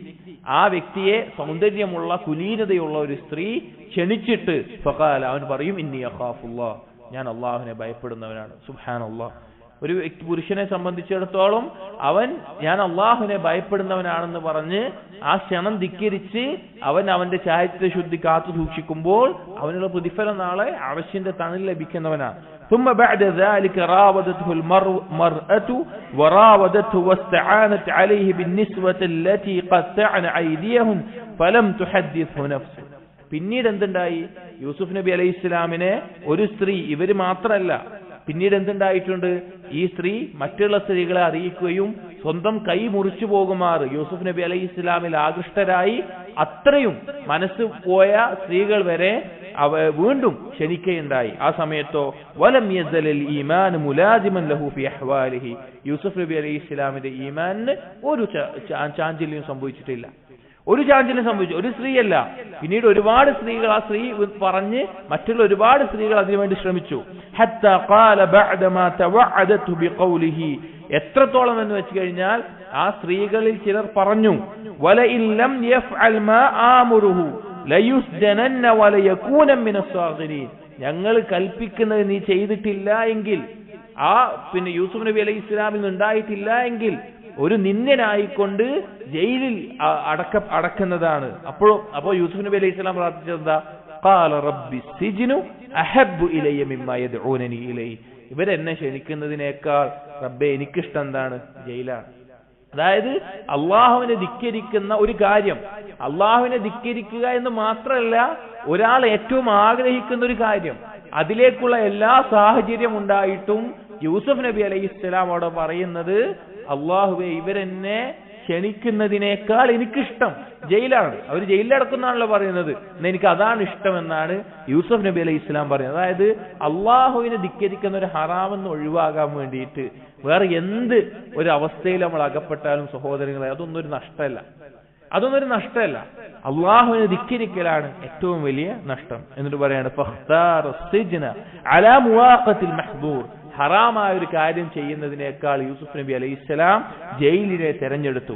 ആ വ്യക്തിയെ സൗന്ദര്യമുള്ള കുലീനതയുള്ള ഒരു സ്ത്രീ ക്ഷണിച്ചിട്ട് ഫഖാല, അവൻ പറയും ഇന്നി അഖാഫുല്ലാഹ്, ഞാൻ അള്ളാഹുവിനെ ഭയപ്പെടുന്നവനാണ്. സുബ്ഹാനല്ലാഹ്. ഒരു പുരുഷനെ സംബന്ധിച്ചിടത്തോളം അവൻ ഞാൻ അള്ളാഹുവിനെ ഭയപ്പെടുന്നവനാണെന്ന് പറഞ്ഞ് ആ ക്ഷണം ധിക്കരിച്ച് അവൻ അവന്റെ ചാരിത്ര ശുദ്ധി കാത്തു സൂക്ഷിക്കുമ്പോൾ അവനുള്ള പ്രതിഫലം നാളെ അർശിന്റെ തണൽ ലഭിക്കുന്നവനാണ്. ثم بعد ذلك راودته المرأة وراودته واستعانت عليه بالنسوة التي قطعن أيديهن فلم تحدثه نفسه. പിന്നീട് എന്തുണ്ടായി? യൂസുഫ് നബി അലൈഹി ഇസ്ലാമിനെ ഒരു സ്ത്രീ, ഇവര് മാത്രമല്ല, പിന്നീട് എന്തുണ്ടായിട്ടുണ്ട്? ഈ സ്ത്രീ മറ്റുള്ള സ്ത്രീകളെ അറിയിക്കുകയും സ്വന്തം കൈ മുറിച്ചു പോകുമാറ് യൂസുഫ് നബി അലൈഹി ഇസ്ലാമിൽ ആകൃഷ്ടരായി അത്രയും മനസ്സ് പോയ സ്ത്രീകൾ വരെ വീണ്ടും ക്ഷണിക്കുകയുണ്ടായി. ആ സമയത്തോ വലം യസലൽ ഈമാൻ മുലാസിമൻ ലഹു ഫി അഹ്വാലിഹി, യൂസുഫ് നബി അലൈഹി ഇസ്ലാമിന്റെ ഈമാനിന് ഒരു ചാഞ്ചല്യം സംഭവിച്ചിട്ടില്ല. ഒരു ചാഞ്ചല്യം സംഭവിച്ചു. ഒരു സ്ത്രീയല്ല, പിന്നീട് ഒരുപാട് സ്ത്രീകൾ ആ സ്ത്രീ പറഞ്ഞ് മറ്റുള്ള ഒരുപാട് സ്ത്രീകൾ അതിനുവേണ്ടി ശ്രമിച്ചു. ഹത്താ ഖാല ബഅദമാ തവഅദതു ബിഖൗലിഹി, എത്രത്തോളം എന്ന് വെച്ച് കഴിഞ്ഞാൽ ആ സ്ത്രീകളിൽ ചിലർ പറഞ്ഞു വലഇൻ ലം യഫ്അൽ മാ ആമുറുഹു ലയുസ്ജനന്ന വലയകൂന മിനസ് സാഗിരീൻ, ഞങ്ങൾ കൽപ്പിക്കുന്നത് നീ ചെയ്തിട്ടില്ല എങ്കിൽ, ആ പിന്നെ യൂസുഫ് നബി അലൈഹി ഇസ്ലാമിൽ നിന്നുണ്ടായിട്ടില്ല എങ്കിൽ ഒരു നിന്ദനായിക്കൊണ്ട് ജയിലിൽ അടക്കുന്നതാണ്. അപ്പോൾ യൂസുഫ് നബി അലൈഹി ഇസ്ലാം പ്രാർത്ഥിച്ചത് എന്താ? ഖാല റബ്ബി സിജ്നു അഹബ്ബു ഇലയ്യ മിമ്മാ യദ്ഊനനി ഇലൈഹി, ഇവരെന്നെ ക്ഷണിക്കുന്നതിനേക്കാൾ റബ്ബേ എനിക്കിഷ്ടം എന്താണ്? ജയിലാണ്. അതായത് അള്ളാഹുവിനെ ധിക്കരിക്കുന്ന ഒരു കാര്യം, അള്ളാഹുവിനെ ധിക്കരിക്കുക എന്ന് മാത്രമല്ല, ഒരാൾ ഏറ്റവും ആഗ്രഹിക്കുന്ന ഒരു കാര്യം, അതിലേക്കുള്ള എല്ലാ സാഹചര്യം ഉണ്ടായിട്ടും യൂസുഫ് നബി അലൈഹി ഇസ്ലാം അവിടെ പറയുന്നത് അള്ളാഹുവെ ഇവരെന്നെ ക്ഷണിക്കുന്നതിനേക്കാൾ എനിക്കിഷ്ടം ജയിലാണ്. അവർ ജയിലിലടക്കുന്നാണല്ലോ പറയുന്നത്, എനിക്ക് അതാണ് ഇഷ്ടമെന്നാണ് യൂസുഫ് നബി അലൈഹി ഇസ്ലാം പറയുന്നത്. അതായത് അള്ളാഹുവിനെ ധിക്കരിക്കുന്ന ഒരു ഹറാമെന്ന് ഒഴിവാകാൻ വേണ്ടിയിട്ട് വേറെ എന്ത് ഒരു അവസ്ഥയിൽ നമ്മൾ അകപ്പെട്ടാലും സഹോദരങ്ങളെ അതൊന്നും ഒരു നഷ്ടമല്ല, അള്ളാഹുവിനെ ധിക്കരിക്കലാണ് ഏറ്റവും വലിയ നഷ്ടം. എന്നിട്ട് പറയാണ് ഹറാമായ ഒരു കാര്യം ചെയ്യുന്നതിനേക്കാൾ യൂസുഫ് നബി അലൈഹി സ്വലാം ജയിലിനെ തെരഞ്ഞെടുത്തു.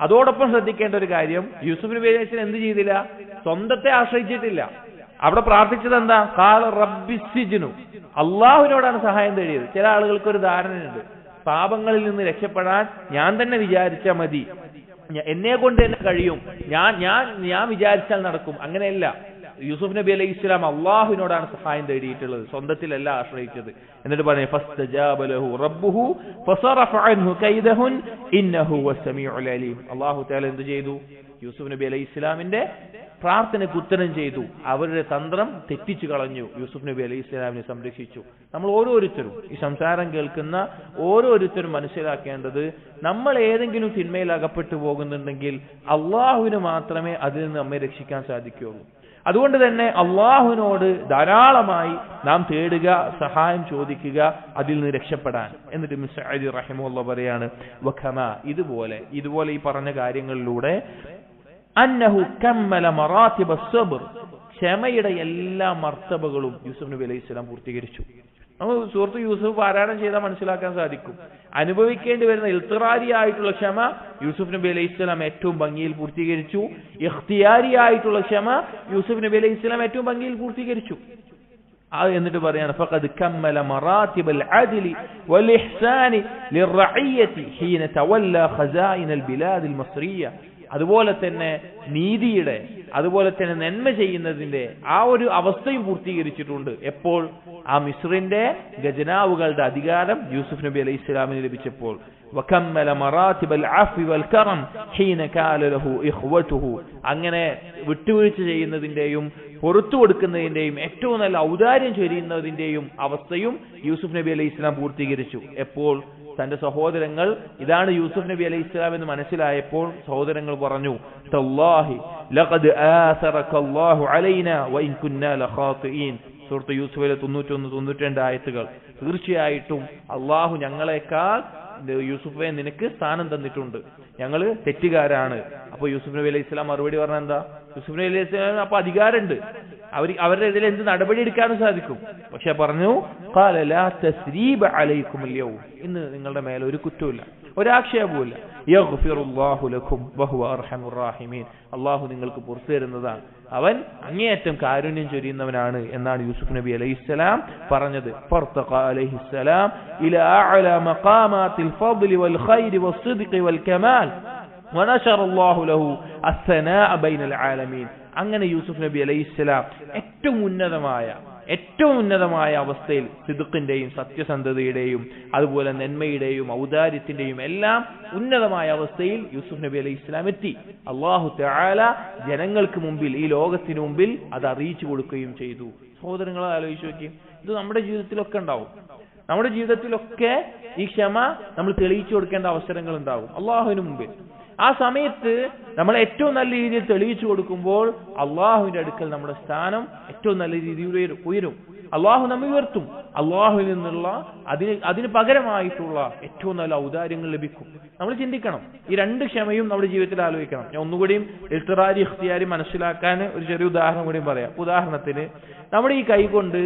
അതോടൊപ്പം ശ്രദ്ധിക്കേണ്ട ഒരു കാര്യം, യൂസുഫ് നബി അലൈഹി സ്വലാം എന്ത് ചെയ്തില്ല? സ്വന്തത്തെ ആശ്രയിച്ചിട്ടില്ല. അവിടെ പ്രാർത്ഥിച്ചത് എന്താ? ഖാല റബ്ബി സിജ്നു, അള്ളാഹുവിനോടാണ് സഹായം തേടിയത്. ചില ആളുകൾക്ക് ഒരു ധാരണയുണ്ട്, പാപങ്ങളിൽ നിന്ന് രക്ഷപ്പെടാൻ ഞാൻ തന്നെ വിചാരിച്ചാൽ മതി, എന്നെ കൊണ്ട് തന്നെ കഴിയും, ഞാൻ വിചാരിച്ചാൽ നടക്കും. അങ്ങനെയല്ല. യൂസുഫ് നബി അലൈഹി ഇസ്ലാം അള്ളാഹുവിനോടാണ് സഹായം തേടിയിട്ടുള്ളത്, സ്വന്തത്തിലല്ല ആശ്രയിച്ചത്. എന്നിട്ട് പറഞ്ഞു ഫസ്തജാബ ലഹു റബ്ബുഹു ഫസറഫ അൻഹു കൈദഹുൻ ഇന്നഹു വസ്സമീഉൽ അലീം. അല്ലാഹു തആല എന്ത് ചെയ്തു? യൂസുഫ് നബി അലൈഹി ഇസ്ലാമിന്റെ പ്രാർത്ഥനയ്ക്ക് ഉത്തരം ചെയ്തു. അവരുടെ തന്ത്രം തെറ്റിച്ചു കളഞ്ഞു. യൂസുഫ് നബി അലൈഹി ഇസ്ലാമിനെ സംരക്ഷിച്ചു. നമ്മൾ ഓരോരുത്തരും, ഈ സംസാരം കേൾക്കുന്ന ഓരോരുത്തരും മനസ്സിലാക്കേണ്ടത്, നമ്മൾ ഏതെങ്കിലും തിന്മയിൽ അകപ്പെട്ടു പോകുന്നുണ്ടെങ്കിൽ അള്ളാഹുവിന് മാത്രമേ അതിൽ നിന്ന് നമ്മെ രക്ഷിക്കാൻ സാധിക്കുകയുള്ളൂ. അതുകൊണ്ട് തന്നെ അള്ളാഹുവിനോട് ധാരാളമായി നാം തേടുക, സഹായം ചോദിക്കുക, അതിൽ നിന്ന് രക്ഷപ്പെടാൻ. എന്നിട്ട് ഇബ്നു സഅദി റഹിമഹുല്ലാഹ് പറയാണ്, വഖമാ, ഇതുപോലെ ഈ പറഞ്ഞ കാര്യങ്ങളിലൂടെ അന്നഹു കമ്മല മറാത്തിബ സബ്ർ, ക്ഷമയുടെ എല്ലാ മർത്തബകളും യൂസുഫ് നബി അലൈഹി സ്വലാം പൂർത്തീകരിച്ചു. നമ്മൾ സൂറത്ത് യൂസുഫ് പാരായണം ചെയ്താൽ മനസ്സിലാക്കാൻ സാധിക്കും. അനുഭവിക്കേണ്ടി വരുന്ന ഇൽത്തിറാരി ആയിട്ടുള്ള ക്ഷമ യൂസുഫ് നബി അലൈഹി സ്വലാം ഏറ്റവും ഭംഗിയിൽ പൂർത്തീകരിച്ചു. ഇഖ്തിയാരി ആയിട്ടുള്ള ക്ഷമ യൂസുഫ് നബി അലൈഹി സ്വലാം ഏറ്റവും ഭംഗിയിൽ പൂർത്തീകരിച്ചു. എന്നിട്ട് പറയാണ്, ഫഖദ് കമ്മല മറാത്തിബൽ അദ്ലി വൽ ഇഹ്സാനി ലിർറഇയ്യതി ഹീന തവല്ല ഖസാഇനൽ ബിലാദിൽ മസ്രിയ. അതുപോലെ തന്നെ നീതിയുടെ, അതുപോലെ തന്നെ നന്മ ചെയ്യുന്നതിന്റെ ആ ഒരു അവസ്ഥയും പൂർത്തീകരിച്ചിട്ടുണ്ട്. എപ്പോൾ? ആ മിസ്രിന്റെ ഖജനാവുകളുടെ അധികാരം യൂസുഫ് നബി അലൈഹി സ്വലാമിന് ലഭിച്ചപ്പോൾ. വകമ്മല മറാത്തിബൽ അഫ്വി വൽ കറം ഹീന കാല ലഹു ഇഖ്വതുഹു. അങ്ങനെ വിട്ടുവീഴ്ച ചെയ്യുന്നതിന്റെയും പുറത്തു കൊടുക്കുന്നതിന്റെയും ഏറ്റവും നല്ല ഔദാര്യം ചൊരിയുന്നതിന്റെയും അവസ്ഥയും യൂസുഫ് നബി അലൈഹി സ്വലാം പൂർത്തീകരിച്ചു. എപ്പോൾ? തന്റെ സഹോദരങ്ങൾ ഇതാണ് യൂസുഫ് നബി അലൈഹി സ്വലാം എന്ന് മനസ്സിലായപ്പോൾ സഹോദരങ്ങൾ പറഞ്ഞു, തല്ലാഹി ലഖദ് ആസറകല്ലാഹു അലൈനാ വഇൻ കുന്നാ ലഖാതിഈൻ. സൂറത്ത് യൂസുഫിലെ 91-92 ആയത്തുകൾ. തീർച്ചയായിട്ടും അള്ളാഹു ഞങ്ങളെക്കാൾ യൂസുഫെ നിനക്ക് സ്ഥാനം തന്നിട്ടുണ്ട്, ഞങ്ങൾ തെറ്റുകാരാണ്. അപ്പൊ യൂസുഫ് നബി അലൈഹി സ്വലാം മറുപടി പറഞ്ഞ എന്താ? യൂസുഫ് നബി അലൈഹി സ്വലാം അപ്പൊ അധികാരമുണ്ട്, അവരുടെ ഇതിൽ എന്ത് നടപടി എടുക്കാനും സാധിക്കും. പക്ഷെ പറഞ്ഞു, ഖാല ലാ തസ്രീബ അലൈക്കുമുൽ യൗം, ഇന്ന് നിങ്ങളുടെ മേലെ ഒരു കുറ്റവുമില്ല, ഒരാക്ഷേപവുമില്ല. യഗ്ഫിറുല്ലാഹു ലക്കും വഹുവ അർഹമുർ റഹീമീൻ. അള്ളാഹു നിങ്ങൾക്ക് പുറത്തു തരുന്നതാണ്, അവൻ അങ്ങേയറ്റം കാരുണ്യം ചൊരിയുന്നവനാണ് എന്നാണ് യൂസുഫ് നബി അലൈഹിസ്സലാം പറഞ്ഞത്. ഫർതഖ അലൈഹിസ്സലാം ഇലാ അഅല മഖാമാത്തിൽ ഫദ്ലി വൽ ഖൈരി വസ്സിദ്ഖി വൽ കമാൽ വനശറ അല്ലാഹു ലഹു അസ്സനാഅ ബൈനൽ ആലമീൻ. അങ്ങനെ യൂസുഫ് നബി അലൈഹിസ്സലാം ഏറ്റവും ഉന്നതമായ അവസ്ഥയിൽ സിദ്ഖിന്റെയും സത്യസന്ധതയുടെയും അതുപോലെ നന്മയുടെയും ഔദാര്യത്തിന്റെയും എല്ലാം ഉന്നതമായ അവസ്ഥയിൽ യൂസുഫ് നബി അലൈഹി ഇസ്ലാം എത്തി. അല്ലാഹു തആല ജനങ്ങൾക്ക് മുമ്പിൽ, ഈ ലോകത്തിന് മുമ്പിൽ അത് അറിയിച്ചു കൊടുക്കുകയും ചെയ്തു. സഹോദരങ്ങളെ ആലോചിച്ച് നോക്കി, ഇത് നമ്മുടെ ജീവിതത്തിലൊക്കെ ഉണ്ടാവും. നമ്മുടെ ജീവിതത്തിലൊക്കെ ഈ ക്ഷമ നമ്മൾ തെളിയിച്ചു കൊടുക്കേണ്ട അവസരങ്ങൾ ഉണ്ടാകും അള്ളാഹുവിന് മുമ്പിൽ. ആ സമയത്ത് നമ്മൾ ഏറ്റവും നല്ല രീതിയിൽ തെളിയിച്ചു കൊടുക്കുമ്പോൾ അള്ളാഹുവിന്റെ അടുക്കൽ നമ്മുടെ സ്ഥാനം ഏറ്റവും നല്ല രീതിയിൽ ഉയരും. അള്ളാഹു നമ്മെ ഉയർത്തും. അള്ളാഹുവിൽ നിന്നുള്ള അതിന് പകരമായിട്ടുള്ള ഏറ്റവും നല്ല ഔദാര്യങ്ങൾ ലഭിക്കും. നമ്മൾ ചിന്തിക്കണം, ഈ രണ്ട് ക്ഷമയും നമ്മുടെ ജീവിതത്തിൽ ആലോചിക്കണം. ഞാൻ ഒന്നുകൂടിയും ഇൽത്തിറാരി ഇഖ്തിയാരി മനസ്സിലാക്കാൻ ഒരു ചെറിയ ഉദാഹരണം കൂടിയും പറയാം. ഉദാഹരണത്തിന്, നമ്മുടെ ഈ കൈ കൊണ്ട്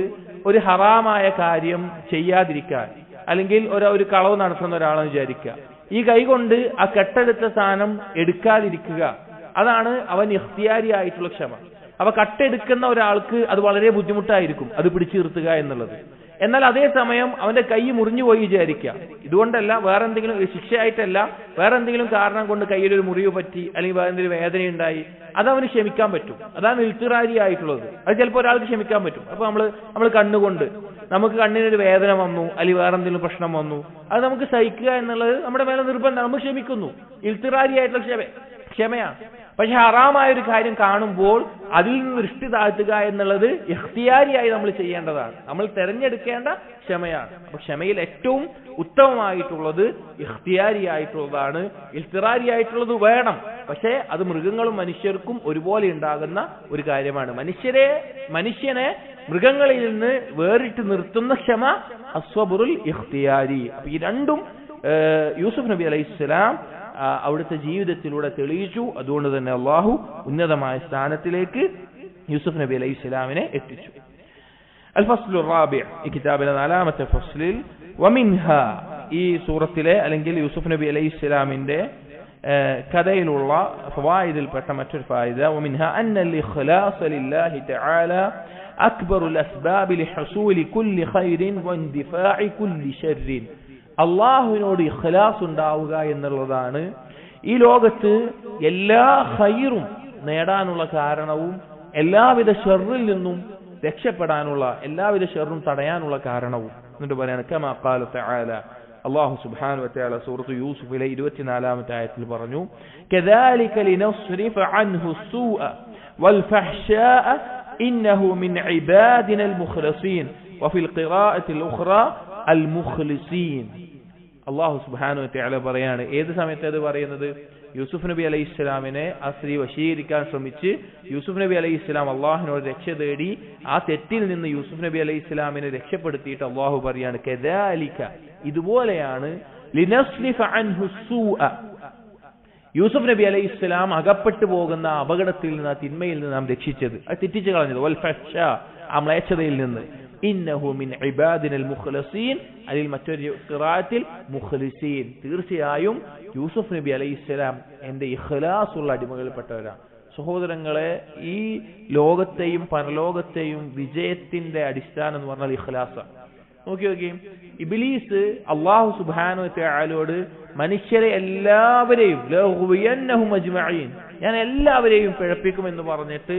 ഒരു ഹറാമായ കാര്യം ചെയ്യാതിരിക്കാൻ, അല്ലെങ്കിൽ ഒരു കളവ് നടത്തുന്ന ഒരാളെന്ന് വിചാരിക്കുക, ഈ കൈ കൊണ്ട് ആ കെട്ടെടുത്ത സാധനം എടുക്കാതിരിക്കുക, അതാണ് അവൻ ഇഖ്തിയാരി ആയിട്ടുള്ള ക്ഷമ. അപ്പൊ കട്ടെടുക്കുന്ന ഒരാൾക്ക് അത് വളരെ ബുദ്ധിമുട്ടായിരിക്കും അത് പിടിച്ചു നിർത്തുക എന്നുള്ളത്. എന്നാൽ അതേസമയം അവന്റെ കൈ മുറിഞ്ഞു പോയി വിചാരിക്കുക, ഇതുകൊണ്ടല്ല, വേറെ എന്തെങ്കിലും ശിക്ഷയായിട്ടല്ല, വേറെ എന്തെങ്കിലും കാരണം കൊണ്ട് കയ്യിലൊരു മുറിവ് പറ്റി അല്ലെങ്കിൽ വേറെ എന്തെങ്കിലും വേദന ഉണ്ടായി, അതവന് ക്ഷമിക്കാൻ പറ്റും. അതാണ് ഇൽത്തിറാരി ആയിട്ടുള്ളത്. അത് ചിലപ്പോൾ ഒരാൾക്ക് ക്ഷമിക്കാൻ പറ്റും. അപ്പൊ നമ്മൾ കണ്ണുകൊണ്ട് നമുക്ക് കണ്ണിനൊരു വേദന വന്നു അല്ലെങ്കിൽ വേറെ എന്തെങ്കിലും പ്രശ്നം വന്നു, അത് നമുക്ക് സഹിക്കുക എന്നുള്ളത് നമ്മുടെ മേലെ നിർബന്ധം. നമ്മൾ ക്ഷമിക്കുന്നു, ഇൽത്തിറാരി ആയിട്ടുള്ള ക്ഷമയാണ്. പക്ഷെ ഹറാമായ ഒരു കാര്യം കാണുമ്പോൾ അതിൽ നിന്ന് ദൃഷ്ടി താഴ്ത്തുക എന്നുള്ളത് ഇഖ്തിയാരിയായി നമ്മൾ ചെയ്യേണ്ടതാണ്, നമ്മൾ തെരഞ്ഞെടുക്കേണ്ട ക്ഷമയാണ്. അപ്പൊ ക്ഷമയിൽ ഏറ്റവും ഉത്തമമായിട്ടുള്ളത് ഇഖ്തിയാരി ആയിട്ടുള്ളതാണ്. ഇൽത്തിറാരി ആയിട്ടുള്ളത് വേണം, പക്ഷെ അത് മൃഗങ്ങളും മനുഷ്യർക്കും ഒരുപോലെ ഉണ്ടാകുന്ന ഒരു കാര്യമാണ്. മനുഷ്യനെ മൃഗങ്ങളിൽ നിന്ന് വേറിട്ട് നിർത്തുന്ന ക്ഷമ അസ്വബുറുൽ ഇഖ്തിയാരി. അപ്പൊ ഈ രണ്ടും യൂസുഫ് നബി അലൈഹിസ്സലാം അവിടുത്തെ ജീവിതത്തിലൂടെ തെളിയിച്ചു. അതുകൊണ്ട് തന്നെ അള്ളാഹു ഉന്നതമായ സ്ഥാനത്തിലേക്ക് യൂസുഫ് നബി അലൈഹി സ്വലാമിനെ എത്തിച്ചു. അൽ ഫസ്ലു റാബിഅ, ഈ കിതാബിലെ 4-ാമത്തെ ഫസ്ലിൽ, വമിൻഹ, ഈ സൂറത്തിലെ അല്ലെങ്കിൽ യൂസുഫ് നബി അലൈഹി സ്വലാമിന്റെ കഥയിലുള്ള ഫവായിദിൽപ്പെട്ട മറ്റൊരു ഫായിദ, വമിൻഹ അന്നൽ ഇഖ്ലാസ ലില്ലാഹി തആല അക്ബറുൽ അസ്ബാബി ലിഹുസൂലി കുല്ലി ഖൈറിൻ വഇൻദിഫാഇ കുല്ലി ശർറിൻ. അള്ളാഹുവിനോട് ഇഖ്ലാസ് ഉണ്ടാവുക എന്നുള്ളതാണ് ഈ ലോകത്ത് എല്ലാ ഖൈറും നേടാനുള്ള കാരണവും എല്ലാവിധ ഷർറിൽ നിന്നും രക്ഷപ്പെടാനുള്ള, എല്ലാവിധ ഷർറും തടയാനുള്ള കാരണവും. എന്നിട്ട് പറയാണ്, കമാ ഖാല തആല അല്ലാഹു സുബ്ഹാനഹു വ തആല സൂറത്ത് യൂസുഫിലെ 24-ാമത്തെ ആയത്തിൽ പറഞ്ഞു കദാലിക ലിനസ്രിഫ അൻഹു സൂഅ വൽ ഫഹ്ശാഅ ഇന്നഹു മിൻ ഇബാദിനൽ മുഖ്ലസീൻ വഫിൽ ഖിറാഅത്തിൽ ഉഖ്റാ അൽ മുഖ്ലിസീൻ. അല്ലാഹു സുബ്ഹാനഹു വ തആല പറയാണ്, ഏത് സമയത്ത് അത് പറയുന്നത്? യൂസുഫ് നബി അലൈഹിസ്സലാമിനെ ആ സ്ത്രീ വശീകരിക്കാൻ ശ്രമിച്ച് യൂസുഫ് നബി അലൈഹിസ്സലാം അള്ളാഹുവിനോട് രക്ഷ തേടി ആ തെറ്റിൽ നിന്ന് യൂസുഫ് നബി അലൈഹിസ്സലാമിനെ രക്ഷപ്പെടുത്തിയിട്ട് അള്ളാഹു പറയാണ് കദാലിക, ഇതുപോലെയാണ് ലിനസ്ലിഫ അൻഹു സൂഅ, യൂസുഫ് നബി അലൈഹിസ്സലാം അകപ്പെട്ടു പോകുന്ന അപകടത്തിൽ നിന്ന്, ആ തിന്മയിൽ നിന്ന് നാം രക്ഷിച്ചത്, അത് തെറ്റിച്ചു കളഞ്ഞത്, വൽ ഫഹ്ശാ, ആ മ്ലേച്ഛതയിൽ നിന്ന്. ഇന്നഹു മിൻ ഇബാദിനൽ മുഖ്ലസീൻ, അതിൽ മറ്റൊരു ഖിറാഅത്തിൽ മുഖ്ലിസീൻ, തീർച്ചയായും യൂസുഫ് നബി അലൈഹിസ്സലാം എന്റെ ഇഖ്ലാസുള്ള അടിമകളിൽപ്പെട്ടവരാണ്. സഹോദരങ്ങളെ, ഈ ലോകത്തെയും പരലോകത്തെയും വിജയത്തിന്റെ അടിസ്ഥാനം എന്ന് പറഞ്ഞാൽ ഇഖ്ലാസാണ്. നോക്കി ഇബ്ലീസ് അല്ലാഹു സുബ്ഹാനഹു വ തആലയോട് മനുഷ്യരെ എല്ലാവരെയും ലഅഗ്വിയന്നഹും അജ്മഈൻ, ഞാൻ എല്ലാവരെയും പിഴപ്പിക്കുമെന്ന് പറഞ്ഞിട്ട്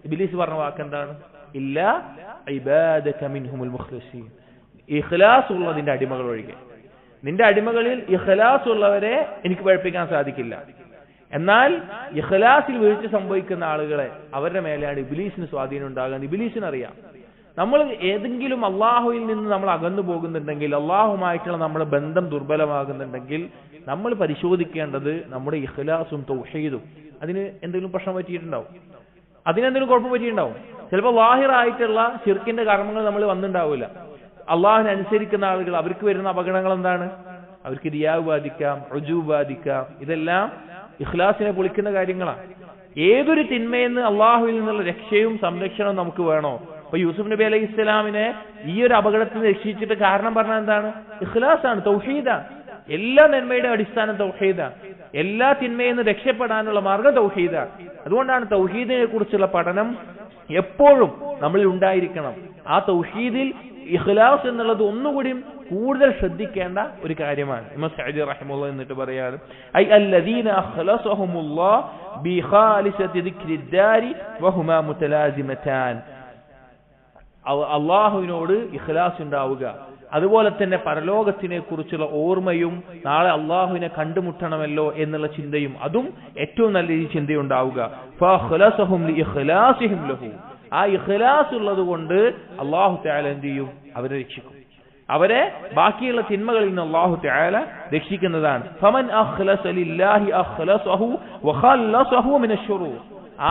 ഇബ്ലീസ് പറഞ്ഞ വാക്കെന്താണ്? ഇല്ലാ ഇബാദക മിൻഹുൽ മുഖ്ലിസീൻ, ഇഖ്ലാസ് ഉള്ളതിന്റെ അടിമകൾ ഒഴികെ. നിന്റെ അടിമകളിൽ ഇഖ്ലാസ് ഉള്ളവരെ എനിക്ക് പിഴപ്പിക്കാൻ സാധിക്കില്ല. എന്നാൽ ഇഖ്ലാസിൽ വീഴ്ച സംഭവിക്കുന്ന ആളുകളെ, അവരുടെ മേലെയാണ് ഇബ്ലീസിന് സ്വാധീനം ഉണ്ടാകുന്നത്. ഇബ്ലീസിനറിയാം നമ്മൾ ഏതെങ്കിലും അള്ളാഹുവിൽ നിന്ന് നമ്മൾ അകന്നു പോകുന്നുണ്ടെങ്കിൽ, അള്ളാഹുമായിട്ടുള്ള നമ്മുടെ ബന്ധം ദുർബലമാകുന്നുണ്ടെങ്കിൽ നമ്മൾ പരിശോധിക്കേണ്ടത് നമ്മുടെ ഇഖ്ലാസും തൗഹീദും. അതിന് എന്തെങ്കിലും പ്രശ്നം പറ്റിയിട്ടുണ്ടാവും, അതിനെന്തെങ്കിലും കുഴപ്പം പറ്റിയിട്ടുണ്ടാവും. ചിലപ്പോൾ ലാഹിറായിട്ടുള്ള ശിർക്കിന്റെ കർമ്മങ്ങൾ നമ്മൾ വന്നിട്ടുണ്ടാവില്ല. അള്ളാഹുവിനെ അനുസരിക്കുന്ന ആളുകൾ, അവർക്ക് വരുന്ന അപകടങ്ങൾ എന്താണ്? അവർക്ക് റിയാവ് ബാധിക്കാം, ഉജൂബ് ബാധിക്കാം. ഇതെല്ലാം ഇഖ്ലാസിനെ പൊളിക്കുന്ന കാര്യങ്ങളാണ്. ഏതൊരു തിന്മയെന്ന് അള്ളാഹുവിൽ നിന്നുള്ള രക്ഷയും സംരക്ഷണവും നമുക്ക് വേണോ? അപ്പൊ യൂസുഫ് നബി അലൈഹി ഇസ്ലാമിനെ ഈ ഒരു അപകടത്തിൽ നിന്ന് രക്ഷിച്ചിട്ട് കാരണം പറഞ്ഞാൽ എന്താണ്? ഇഖ്ലാസാണ്, തൗഹീദാണ്. എല്ലാ നന്മയുടെ അടിസ്ഥാനം തൗഹീദാണ്. എല്ലാ തിന്മയിൽ നിന്ന് രക്ഷപ്പെടാനുള്ള മാർഗം തൗഹീദാണ്. അതുകൊണ്ടാണ് തൗഹീദിനെ കുറിച്ചുള്ള പഠനം എപ്പോഴും നമ്മളിൽ ഉണ്ടായിരിക്കണം. ആ തൗഹീദിൽ ഇഖ്ലാസ് എന്നുള്ളത് ഒന്നുകൂടി കൂടുതൽ ശ്രദ്ധിക്കേണ്ട ഒരു കാര്യമാണ്. ഇമാം സഅദി റഹിമഹുല്ലാഹ് എന്നിട്ട് പറയാണ്, ഐ അല്ലദീന അഖ്ലസഹുമുല്ലാഹ് ബിഖാലിസതി ദിക്രിദ്ദാരി വഹുമാ മുതലാസിമതാൻ. അള്ളാഹുവിനോട് ഇഖ്ലാസ് ഉണ്ടാവുക, അതുപോലെ തന്നെ പരലോകത്തിനെ കുറിച്ചുള്ള ഓർമ്മയും നാളെ അള്ളാഹുവിനെ കണ്ടുമുട്ടണമല്ലോ എന്നുള്ള ചിന്തയും, അതും ഏറ്റവും നല്ല ഈ ചിന്തയുണ്ടാവുക. ഫഖലസഹും ലിഇഖ്ലാസിഹിം ലഹു, ആ ഇഖ്ലാസ് ഉള്ളത് കൊണ്ട് അല്ലാഹു തആല എന്ത് ചെയ്യും? അവരെ രക്ഷിക്കും. അവരെ ബാക്കിയുള്ള തിന്മകളിൽ നിന്ന് അല്ലാഹു തആല രക്ഷിക്കുന്നതാണ്. ഫമൻ അഖ്ലസ ലില്ലാഹി അഖ്ലസഹു വഖല്ലസഹു മിനശ്ശുറൂർ.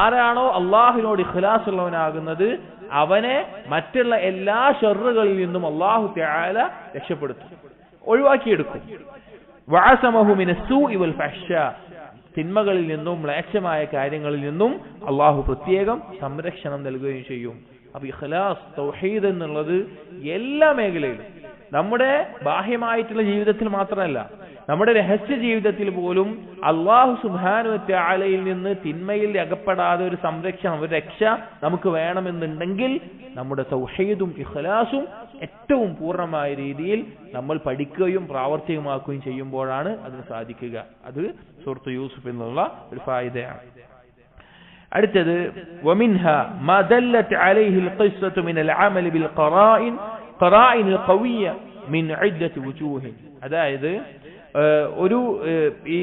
ആരാണോ അള്ളാഹുവിനോട് ഇഖ്ലാസ് ഉള്ളവനാകുന്നത് അവനെ മറ്റുള്ള എല്ലാ ഷർറുകളിൽ നിന്നും അല്ലാഹു തആല രക്ഷപ്പെടുത്തും, ഒഴിവാക്കിയെടുക്കും. വഅസമഹു മിനസ്സൂഇ വൽ ഫഹ്ശാ, തിന്മകളിൽ നിന്നും മ്ലേച്ഛമായ കാര്യങ്ങളിൽ നിന്നും അള്ളാഹു പ്രത്യേകം സംരക്ഷണം നൽകുകയും ചെയ്യും. അപ്പൊ ഇഖ്ലാസ്, തൗഹീദ് എന്നുള്ളത് എല്ലാ മേഖലയിലും, നമ്മുടെ ബാഹ്യമായിട്ടുള്ള ജീവിതത്തിൽ മാത്രമല്ല, നമ്മുടെ രഹസ്യ ജീവിതത്തിൽ പോലും അല്ലാഹു സുബ്ഹാനഹു വ തആലയിൽ നിന്ന് തിന്മയിൽ അകപ്പെടാതെ ഒരു സംരക്ഷണം, ഒരു രക്ഷ നമുക്ക് വേണമെന്നുണ്ടെങ്കിൽ നമ്മുടെ തൗഹീദും ഇഖ്ലാസും ഏറ്റവും പൂർണ്ണമായ രീതിയിൽ നമ്മൾ പഠിക്കുകയും പ്രാവർത്തികമാക്കുകയും ചെയ്യുമ്പോഴാണ് അതിന് സാധിക്കുക. അത് സൂറത്ത് യൂസുഫ് എന്നുള്ള ഒരു ഫായിദയാണ്. അടുത്തത് വമിൻഹാ മാ ദല്ലത് അലൈഹി ഖിസ്സതു മിനൽ അമൽ ബിൽ ഖറായിൻ ഖവിയ്യ മിൻ ഇദ്ദത്തി വുജൂഹ്. അതായത് ഒരു ഈ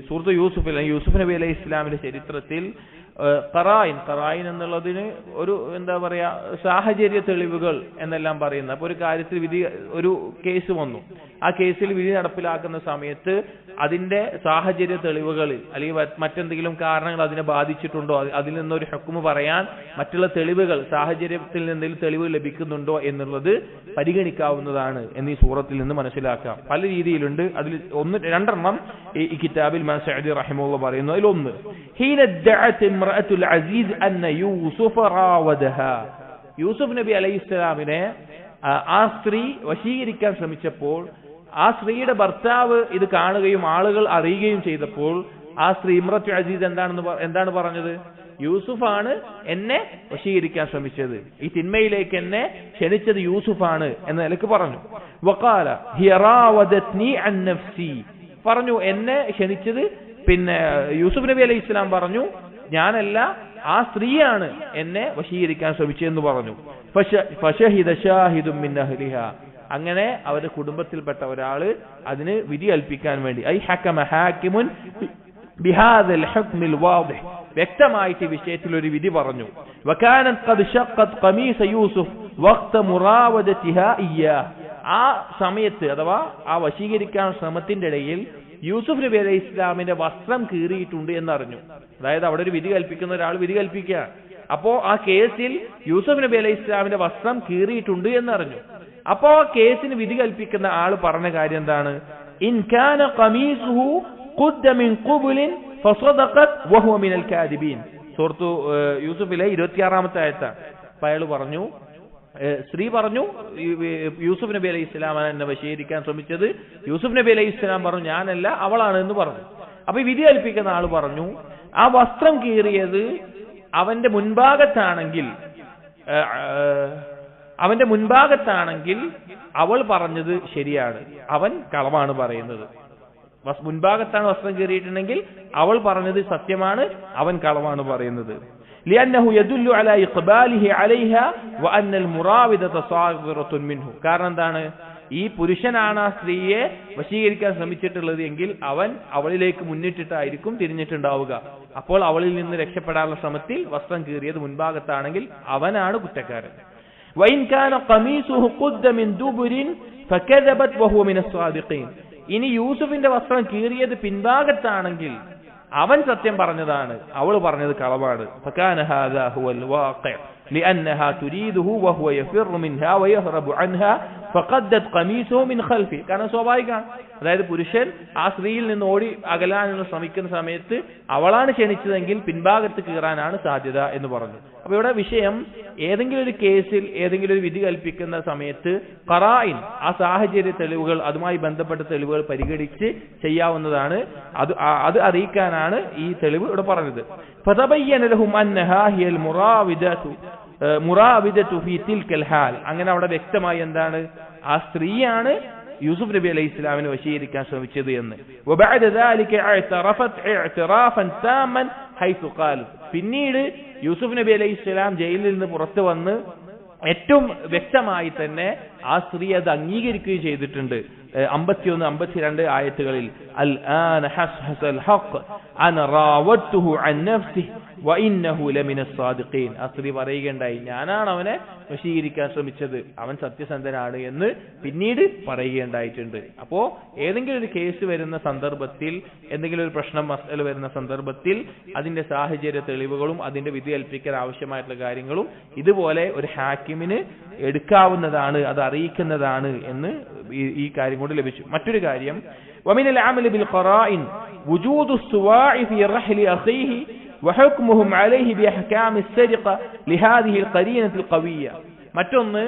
സൂറത്ത് യൂസുഫ് നബി അലൈഹി ഇസ്ലാമിന്റെ ചരിത്രത്തിൽ ഖറായിൻ എന്നുള്ളതിന് ഒരു എന്താ പറയാ, സാഹചര്യ തെളിവുകൾ എന്നെല്ലാം പറയുന്നത്. അപ്പൊ ഒരു കാര്യത്തിൽ ഒരു കേസ് വന്നു, ആ കേസിൽ വിധി നടപ്പിലാക്കുന്ന സമയത്ത് അതിന്റെ സാഹചര്യ തെളിവുകളിൽ അല്ലെങ്കിൽ മറ്റെന്തെങ്കിലും കാരണങ്ങൾ അതിനെ ബാധിച്ചിട്ടുണ്ടോ, അതിൽ നിന്നൊരു ഹുക്മ് പറയാൻ മറ്റുള്ള തെളിവുകൾ, സാഹചര്യത്തിൽ എന്തെങ്കിലും തെളിവ് ലഭിക്കുന്നുണ്ടോ എന്നുള്ളത് പരിഗണിക്കാവുന്നതാണ് എന്നീ സൂറത്തിൽ നിന്ന് മനസ്സിലാക്കാം. പല രീതിയിലുണ്ട്. അതിൽ രണ്ടെണ്ണം ഈ കിതാബിൽ ഇമാം സഅദി റഹിമഹുല്ലാഹ് പറയുന്നു. അതിലൊന്ന്, ഹീന ദഅത് ഇംറഅത്തുൽ അസീസ് അന്ന യൂസുഫ റാവദഹാ, യൂസുഫ് നബി അലൈഹിസ്സലാമിനെ ആ സ്ത്രീ വശീകരിക്കാൻ ശ്രമിച്ചപ്പോൾ ആ സ്ത്രീയുടെ ഭർത്താവ് ഇത് കാണുകയും ആളുകൾ അറിയുകയും ചെയ്തപ്പോൾ ആ സ്ത്രീ ഇമ്രത്തു അസീസ് എന്താണ് പറഞ്ഞത്? യൂസുഫാണ് എന്നെ വശീകരിക്കാൻ ശ്രമിച്ചത്, ഈ തിന്മയിലേക്ക് എന്നെ ക്ഷണിച്ചത് യൂസുഫാണ് എന്ന നിലക്ക് പറഞ്ഞു. വഖാല ഹിയ റാവദത്നി അൻ നഫ്സി, പറഞ്ഞു എന്നെ ക്ഷണിച്ചത് പിന്നെ യൂസുഫ് നബി അലൈഹി ഇസ്ലാം പറഞ്ഞു ഞാനല്ല, ആ സ്ത്രീയാണ് എന്നെ വശീകരിക്കാൻ ശ്രമിച്ചതെന്ന് പറഞ്ഞു. ഫശഹിദ ഷാഹിദും മിൻ അഹ്ലിഹാ, അങ്ങനെ അവരുടെ കുടുംബത്തിൽപ്പെട്ട ഒരാള് അതിന് വിധി കൽപ്പിക്കാൻ വേണ്ടി ഐ ഹക്കമ ഹാക്കിമുൻ ബിഹാദൽ ഹുക്മിൽ വാദിഹ് വ്യക്തമായിട്ട് വിഷയത്തിൽ ഒരു വിധി പറഞ്ഞു. വകാനത് ഖദ് ശഖ്ഖത് ഖമീസ യൂസുഫ് വഖ്ത മുറാവദതിഹാ ഇയ്യാ ആ സമയത്ത് അഥവാ ആ വശീകരിക്കാൻ ശ്രമത്തിന്റെ ഇടയിൽ യൂസുഫ് നബി അലൈഹി ഇസ്ലാമിന്റെ വസ്ത്രം കീറിയിട്ടുണ്ട് എന്നറിഞ്ഞു. അതായത് അവിടെ ഒരു വിധി കൽപ്പിക്കുന്ന ഒരാൾ വിധി കൽപ്പിക്കുക. അപ്പോ ആ കേസിൽ യൂസുഫ് നബി അലൈഹി ഇസ്ലാമിന്റെ വസ്ത്രം കീറിയിട്ടുണ്ട് എന്നറിഞ്ഞു. അപ്പോ ആ കേസിന് വിധി കൽപ്പിക്കുന്ന ആൾ പറഞ്ഞ കാര്യം എന്താണ്? ഇൻ കാന ഖമീസുഹു ഖുദ്ദ മിൻ ഖുബുലിൻ ഫസദഖത് വഹുവ മിനൽ കാദിബീൻ. സൂറത്തു യൂസുഫിലെ 26-ാമത്തെ ആയത്താണ്. അപ്പോൾ അയാൾ പറഞ്ഞു, സ്ത്രീ പറഞ്ഞു യൂസുഫ് നബി അലൈഹി ഇസ്ലാമാണ് എന്നെ വശീകരിക്കാൻ ശ്രമിച്ചത്. യൂസുഫ് നബി അലൈഹി ഇസ്ലാം പറഞ്ഞു ഞാനല്ല അവളാണ് എന്ന് പറഞ്ഞു. അപ്പൊ ഈ വിധി കൽപ്പിക്കുന്ന ആൾ പറഞ്ഞു ആ വസ്ത്രം കീറിയത് അവന്റെ മുൻഭാഗത്താണെങ്കിൽ അവൾ പറഞ്ഞത് ശരിയാണ്, അവൻ കളവാണ് പറയുന്നത്. മുൻഭാഗത്താണ് വസ്ത്രം കീറിയിട്ടുണ്ടെങ്കിൽ അവൾ പറഞ്ഞത് സത്യമാണ്, അവൻ കളവാണ് പറയുന്നത്. لأنه يدل على إقباله عليها وأن المراودة صاغرة منه. കാരണം എന്താണ്? ഈ പുരുഷനാണ് ആ സ്ത്രീയെ വശീകരിക്കാൻ ശ്രമിച്ചിട്ടുള്ളത് എങ്കിൽ അവൻ അവളിലേക്ക് മുന്നിട്ടിട്ടായിരിക്കും തിരിഞ്ഞിട്ടുണ്ടാവുക. അപ്പോൾ അവളിൽ നിന്ന് രക്ഷപ്പെടാനുള്ള ശ്രമത്തിൽ വസ്ത്രം കീറിയത് മുൻഭാഗത്താണെങ്കിൽ അവനാണ് കുറ്റക്കാരൻ. وإن كان قميصه قد من دبر فكذبت وهو من الصادقين. ഇനി യൂസുഫിന്റെ വസ്ത്രം കീറിയത് പിൻഭാഗത്താണെങ്കിൽ അവൻ സത്യം പറഞ്ഞതാണ്, അവൾ പറഞ്ഞത് കളവാണ്. فكان هذا هو الواقع لأنها تريده وهو يفر منها ويهرب عنها فقدت قميصه من خلفه. കാരണം സ്വാഭാവികമാണ്, അതായത് പുരുഷൻ ആ സ്ത്രീയിൽ നിന്ന് ഓടി അകലാനുള്ള ശ്രമിക്കുന്ന സമയത്ത് അവളാണ് ക്ഷണിച്ചതെങ്കിൽ പിൻഭാഗത്ത് കീറാനാണ് സാധ്യത എന്ന് പറഞ്ഞു. അപ്പൊ ഇവിടെ വിഷയം ഏതെങ്കിലും ഒരു കേസിൽ ഏതെങ്കിലും ഒരു വിധി കൽപ്പിക്കുന്ന സമയത്ത് ഖറായിൻ ആ സാഹചര്യ തെളിവുകൾ അതുമായി ബന്ധപ്പെട്ട തെളിവുകൾ പരിഗണിച്ച് ചെയ്യാവുന്നതാണ്. അത് അറിയിക്കാനാണ് ഈ തെളിവ് ഇവിടെ പറഞ്ഞത്. ഫതബയ്യന ലഹും അന്നഹാ ഹിയൽ മുറാവിദതു ഫീ തിൽകൽ ഹാൽ. അങ്ങനെ അവിടെ വ്യക്തമായി എന്താണ്? ആ സ്ത്രീയാണ് യൂസുഫ് നബി അലൈഹി ഇസ്ലാമിനെ വശീകരിക്കാൻ ശ്രമിച്ചത് എന്ന്. വബഅദ ദാലിക അഅ്തറഫത് ഇഅ്തിറാഫൻ താമൻ ഹൈസു ഖാൽ. പിന്നീട് യൂസുഫ് നബി അലൈഹി ഇസ്ലാം ജയിലിൽ നിന്ന് പുറത്തു വന്ന് ഏറ്റവും വ്യക്തമായി തന്നെ ആ സ്ത്രീ അത് അംഗീകരിക്കുകയും ചെയ്തിട്ടുണ്ട്. 51, 52 ആയത്തുകളിൽ അൽആന ഹസ്ഹസൽ ഹഖ് അന റാവത്തുഹു അൻ നഫ്സിഹി വഇന്നഹു ലമിനസ് സാദിഖീൻ. ആ സ്ത്രീ പറയുകയുണ്ടായി ഞാനാണ് അവനെ വശീകരിക്കാൻ ശ്രമിച്ചത്, അവൻ സത്യസന്ധനാണ് എന്ന് പിന്നീട് പറയുകയുണ്ടായിട്ടുണ്ട്. അപ്പോ ഏതെങ്കിലും ഒരു കേസ് വരുന്ന സന്ദർഭത്തിൽ എന്തെങ്കിലും ഒരു പ്രശ്നം മസല വരുന്ന സന്ദർഭത്തിൽ അതിന്റെ സാഹചര്യ തെളിവുകളും അതിന്റെ വിധി കൽപ്പിക്കാൻ ആവശ്യമായിട്ടുള്ള കാര്യങ്ങളും ഇതുപോലെ ഒരു ഹാക്കിമിന് എടുക്കാവുന്നതാണ്, അത് അറിയിക്കുന്നതാണ് എന്ന് ഈ കാര്യം കൊണ്ട് ലഭിച്ചു. മറ്റൊരു കാര്യം ومن العمل بالقرائن وجود السواع في رحل أخيه وحكمهم عليه بأحكام السرقة لهذه القرينة القوية. മറ്റൊന്ന്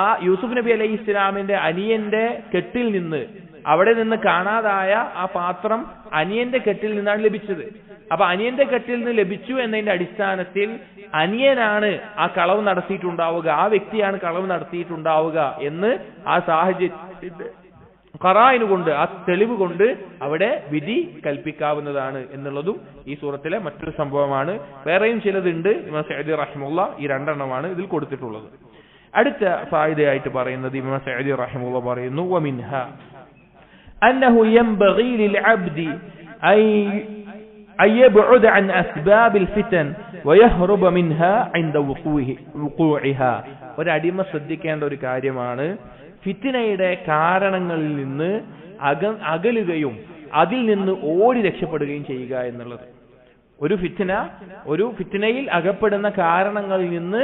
ആ യൂസുഫ് നബി അലൈഹി ഇസ്ലാമിന്റെ അനിയന്റെ കെട്ടിൽ നിന്ന് അവിടെ നിന്ന് കാണാതായ ആ പാത്രം അനിയന്റെ കെട്ടിൽ നിന്നാണ് ലഭിച്ചത്. അപ്പൊ അനിയന്റെ കെട്ടിൽ നിന്ന് ലഭിച്ചു എന്നതിന്റെ അടിസ്ഥാനത്തിൽ അനിയനാണ് ആ കളവ് നടത്തിയിട്ടുണ്ടാവുക, ആ വ്യക്തിയാണ് കളവ് നടത്തിയിട്ടുണ്ടാവുക എന്ന് ആ സാഹചര്യത്തിന്റെ ഖറായിന് കൊണ്ട് ആ തെളിവ് കൊണ്ട് അവിടെ വിധി കൽപ്പിക്കാവുന്നതാണ് എന്നുള്ളതും ഈ സൂറത്തിലെ മറ്റൊരു സംഭവമാണ്. വേറെയും ചിലതുണ്ട്. ഇമാം സഅദി റഹിമഹുള്ള ഈ 2 എണ്ണമാണ് ഇതിൽ കൊടുത്തിട്ടുള്ളത്. അടുത്ത ഫായിദയായിട്ട് പറയുന്നത് ഇമാം സഅദി റഹിമഹുള്ള പറയുന്നു വമിൻഹ അന്നഹു യൻബഗി ലിൽഅബ്ദി أن يبعد عن أسباب الفتن ويهرب منها عند وقوعها. ഒരു അടിമ ശ്രദ്ധിക്കേണ്ട ഒരു കാര്യമാണ് ഫിത്നയുടെ കാരണങ്ങളിൽ നിന്ന് അകലുകയും അതിൽ നിന്ന് ഓടി രക്ഷപ്പെടുകയും ചെയ്യുക എന്നുള്ളത്. ഒരു ഫിത്നയിൽ അകപ്പെടുന്ന കാരണങ്ങളിൽ നിന്ന്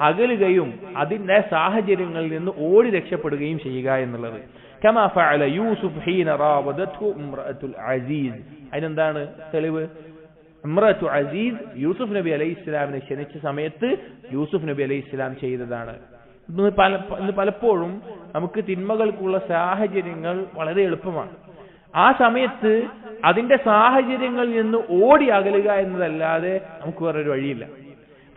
അകലുകയും അതിന്റെ സാഹചര്യങ്ങളിൽ നിന്ന് ഓടി രക്ഷപ്പെടുകയും ചെയ്യുക എന്നുള്ളത്. കമാ ഫഅല യൂസുഫ് ഹീന റാവദത്ഹു ഇംറഅത്തുൽ അസീസ്. അതിനെന്താണ് തെളിവ്? ഇംറഅത്തു അസീസ് യൂസുഫ് നബി അലൈഹി ഇസ്ലാമിനെ ക്ഷണിച്ച സമയത്ത് യൂസുഫ് നബി അലൈഹി ഇസ്ലാം ചെയ്തതാണ്. ഇന്ന് പലപ്പോഴും നമുക്ക് തിന്മകൾക്കുള്ള സാഹചര്യങ്ങൾ വളരെ എളുപ്പമാണ്. ആ സമയത്ത് അതിന്റെ സാഹചര്യങ്ങളിൽ നിന്ന് ഓടി അകലുക എന്നതല്ലാതെ നമുക്ക് വേറൊരു വഴിയില്ല.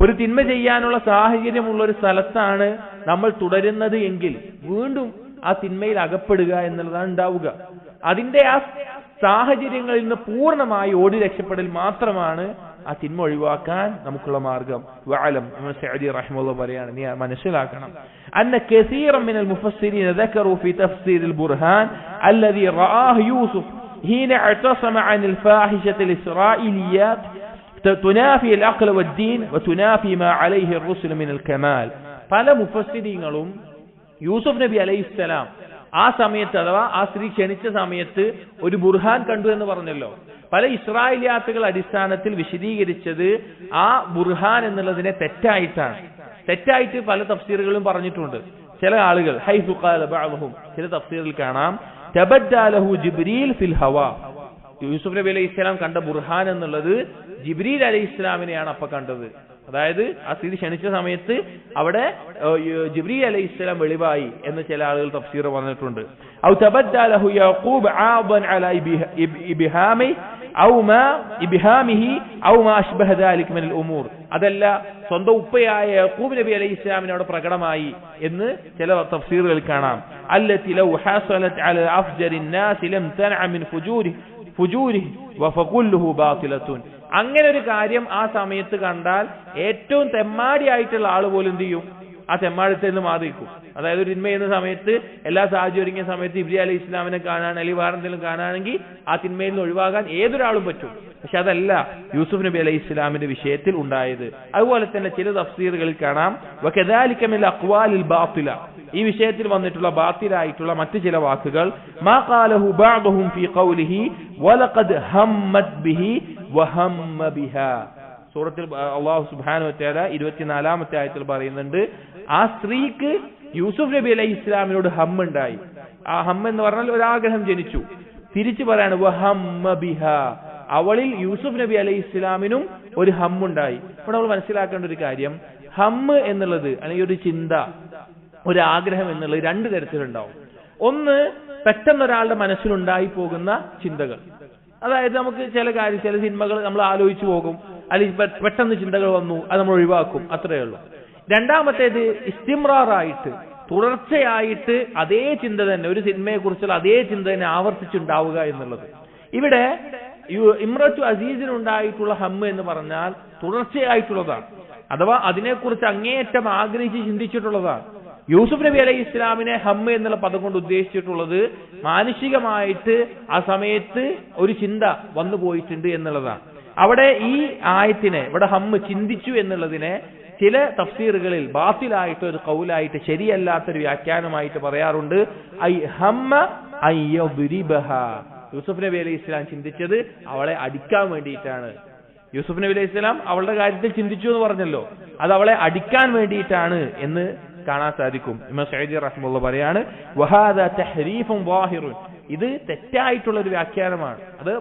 ഒരു തിന്മ ചെയ്യാനുള്ള സാഹചര്യമുള്ള ഒരു സ്ഥലത്താണ് നമ്മൾ തുടരുന്നത് എങ്കിൽ വീണ്ടും ആ തിന്മയിൽ അകപ്പെടുക എന്നുള്ളതാണ് ഉണ്ടാവുക. അതിന്റെ ആ സാഹചര്യങ്ങളിൽ നിന്ന് പൂർണ്ണമായി ഓടി രക്ഷപ്പെടൽ മാത്രമാണ് ആ തിന്മ ഒഴിവാക്കാൻ നമുക്കുള്ള മാർഗം. വഅലം സഅദി റഹിമഹുല്ലാഹ് പറയാണ്, നീ മനസ്സിലാക്കണം, അന്ന കസീറൻ മിനൽ മുഫസ്സിരീന ദക്കറു ഫി തഫ്സീരിൽ ബുർഹാൻ അല്ലദീ റആഹു യൂസുഫ് ഹീന അഅ്തസമ അനിൽ ഫാഹിശത്തിൽ ഇസ്രാഈലിയാത്ത് തുനാഫി അൽ അഖ്ല വദ്ദീൻ വതുനാഫി മാ അലൈഹി الرسل من الكمال. പല മുഫസ്സിരീങ്ങളും യൂസുഫ് നബി അലൈഹിസ്സലാം ആ സമയത്ത് അഥവാ ആ സ്ത്രീ ക്ഷണിച്ച സമയത്ത് ഒരു ബുർഹാൻ കണ്ടു എന്ന് പറഞ്ഞല്ലോ. പല ഇസ്രായേലിയാത്തുകൾ അടിസ്ഥാനത്തിൽ വിശദീകരിച്ചത് ആ ബുർഹാൻ എന്നുള്ളതിനെ തെറ്റായിട്ട് പല തഫ്സീറുകളും പറഞ്ഞിട്ടുണ്ട്. ചില ആളുകൾ ഹൈസു ഖാല ബഅദുഹും, ചില തഫ്സീറിൽ കാണാം തബദ്ദാ ലഹു ജിബ്രീൽ ഫിൽ ഹവാ, യൂസുഫ് നബി അലൈഹി ഇസ്ലാം കണ്ട ബുർഹാൻ എന്നുള്ളത് ജിബ്രീൽ അലൈഹി ഇസ്ലാമിനെയാണ് അപ്പൊ കണ്ടത്. അതായത് ആ സ്ഥിതി ക്ഷണിച്ച സമയത്ത് അവിടെ ജിബ്രീൽ അലൈഹി ഇസ്ലാം വെളിവായി എന്ന് ചില ആളുകൾ തഫ്സീർ പറഞ്ഞിട്ടുണ്ട്. ഔ തബദ്ദാ ലഹു യാഖൂബ് ആബൻ അലാ ഇബ്ഹാമിഹി ഔ മാ അശ്ബഹ ദാലിക മിനൽ ഉമൂർ, അതല്ല സ്വന്തം ഉപ്പയായ യാഖൂബ് നബി അലൈഹി ഇസ്ലാമിനെ അവിടെ പ്രകടമായി എന്ന് ചില തഫ്സീറുകൾ കാണാം. അല്ലതി ലൗ ഹസലത് അലാ അഫ്ജരിൻ നാസ് ലം തൻഅ മിൻ ഫുജൂരിഹി വഫകുല്ലുഹു ബാതിലത്തുൻ. അങ്ങനെ ഒരു കാര്യം ആ സമയത്ത് കണ്ടാൽ ഏറ്റവും തെമ്മാടിയായിട്ടുള്ള ആൾ പോലും എന്ത് ചെയ്യും, ആ തെമ്മാടിത്തിൽ നിന്ന് മാറിക്കും. അതായത് ഒരു തിന്മ ചെയ്യുന്ന സമയത്ത് എല്ലാ സാഹചര്യം ഒരുങ്ങിയ സമയത്ത് ജിബ്രീൽ അലൈഹി ഇസ്ലാമിനെ കാണാൻ അല്ലെങ്കിൽ വേറെ എന്തെങ്കിലും കാണുകയാണെങ്കിൽ ആ തിന്മയിൽ നിന്ന് ഒഴിവാകാൻ ഏതൊരാളും പറ്റും. പക്ഷെ അതല്ല യൂസുഫ് നബി അലൈഹി ഇസ്ലാമിന്റെ വിഷയത്തിൽ ഉണ്ടായത്. അതുപോലെ തന്നെ ചില തഫ്സീറുകളിൽ കാണാം വകദാലിക മിനൽ അഖ്വാലിൽ ബാത്തില, ഈ വിഷയത്തിൽ വന്നിട്ടുള്ള ബാത്തിലായിട്ടുള്ള മറ്റു ചില വാക്കുകൾ മാ ഖാലഹു ബഅദുഹും ഫീ ഖൗലിഹി വലഖദ് ഹമ്മത് ബിഹി വഹമ്മ ബിഹാ. സൂറത്തിൽ അല്ലാഹു സുബ്ഹാനഹു വ തആല 24-ാമത്തെ ആയത്തിൽ പറയുന്നുണ്ട്, ആ സ്ത്രീക്ക് യൂസുഫ് നബി അലൈഹി ഇസ്ലാമിനോട് ഹമ്മുണ്ടായി. ആ ഹമ്മ് എന്ന് പറഞ്ഞാൽ ഒരാഗ്രഹം ജനിച്ചു. തിരിച്ചു പറയാണ് വഹമ്മ ബിഹാ, അവളിൽ യൂസുഫ് നബി അലൈഹി ഇസ്ലാമിനും ഒരു ഹമ്മുണ്ടായി. അപ്പോൾ നമ്മൾ മനസ്സിലാക്കേണ്ട ഒരു കാര്യം, ഹമ്മ് എന്നുള്ളത് അല്ലെങ്കിൽ ഒരു ചിന്ത, ഒരു ആഗ്രഹം എന്നുള്ളത് രണ്ട് തരത്തിലുണ്ടാവും. ഒന്ന് പെട്ടെന്നൊരാളുടെ മനസ്സിലുണ്ടായി പോകുന്ന ചിന്തകൾ, അതായത് നമുക്ക് ചില സിനിമകൾ നമ്മൾ ആലോചിച്ചു പോകും, അല്ലെങ്കിൽ പെട്ടെന്ന് ചിന്തകൾ വന്നു, അത് നമ്മൾ ഒഴിവാക്കും, അത്രയേ ഉള്ളൂ. രണ്ടാമത്തേത് ഇസ്തിമ്രാറായിട്ട് തുടർച്ചയായിട്ട് അതേ ചിന്ത തന്നെ, ഒരു സിനിമയെ കുറിച്ചുള്ള അതേ ചിന്ത തന്നെ ആവർത്തിച്ചുണ്ടാവുക എന്നുള്ളത്. ഇവിടെ ഇമ്രത്തു അസീസിനുണ്ടായിട്ടുള്ള ഹമ്മ് എന്ന് പറഞ്ഞാൽ തുടർച്ചയായിട്ടുള്ളതാണ്, അഥവാ അതിനെക്കുറിച്ച് അങ്ങേയറ്റം ആഗ്രഹിച്ച് ചിന്തിച്ചിട്ടുള്ളതാണ്. യൂസുഫ് നബി അലൈഹി ഇസ്ലാമിനെ ഹമ്മ് എന്നുള്ള പദം കൊണ്ട് ഉദ്ദേശിച്ചിട്ടുള്ളത് മാനുഷികമായിട്ട് ആ സമയത്ത് ഒരു ചിന്ത വന്നു പോയിട്ടുണ്ട് എന്നുള്ളതാണ്. അവിടെ ഈ ആയത്തിനെ, ഇവിടെ ഹമ്മ് ചിന്തിച്ചു എന്നുള്ളതിനെ ചില തഫ്സീറുകളിൽ ബാത്തിലായിട്ട് ഒരു ഖൗലായിട്ട് ശരിയല്ലാത്തൊരു വ്യാഖ്യാനമായിട്ട് പറയാറുണ്ട്. ഐ ഹമ്മ അയ്യദ്രിബഹ, യൂസുഫ് നബി അലൈഹി ഇസ്ലാം ചിന്തിച്ചത് അവളെ അടിക്കാൻ വേണ്ടിയിട്ടാണ്. യൂസുഫ് നബി അലൈഹി ഇസ്ലാം അവളുടെ കാര്യത്തിൽ ചിന്തിച്ചു എന്ന് പറഞ്ഞല്ലോ, അത് അവളെ അടിക്കാൻ വേണ്ടിയിട്ടാണ് എന്ന് കാണാൻ സാധിക്കും. ഇമാം സഅദി റഹിമഹുല്ലാഹ് പറയാണ് വഹാദാ തഹ്രീഫുൻ വാഹിറുൻ, ഇത് തെറ്റായിട്ടുള്ള ഒരു വ്യാഖ്യാനമാണ്, അത്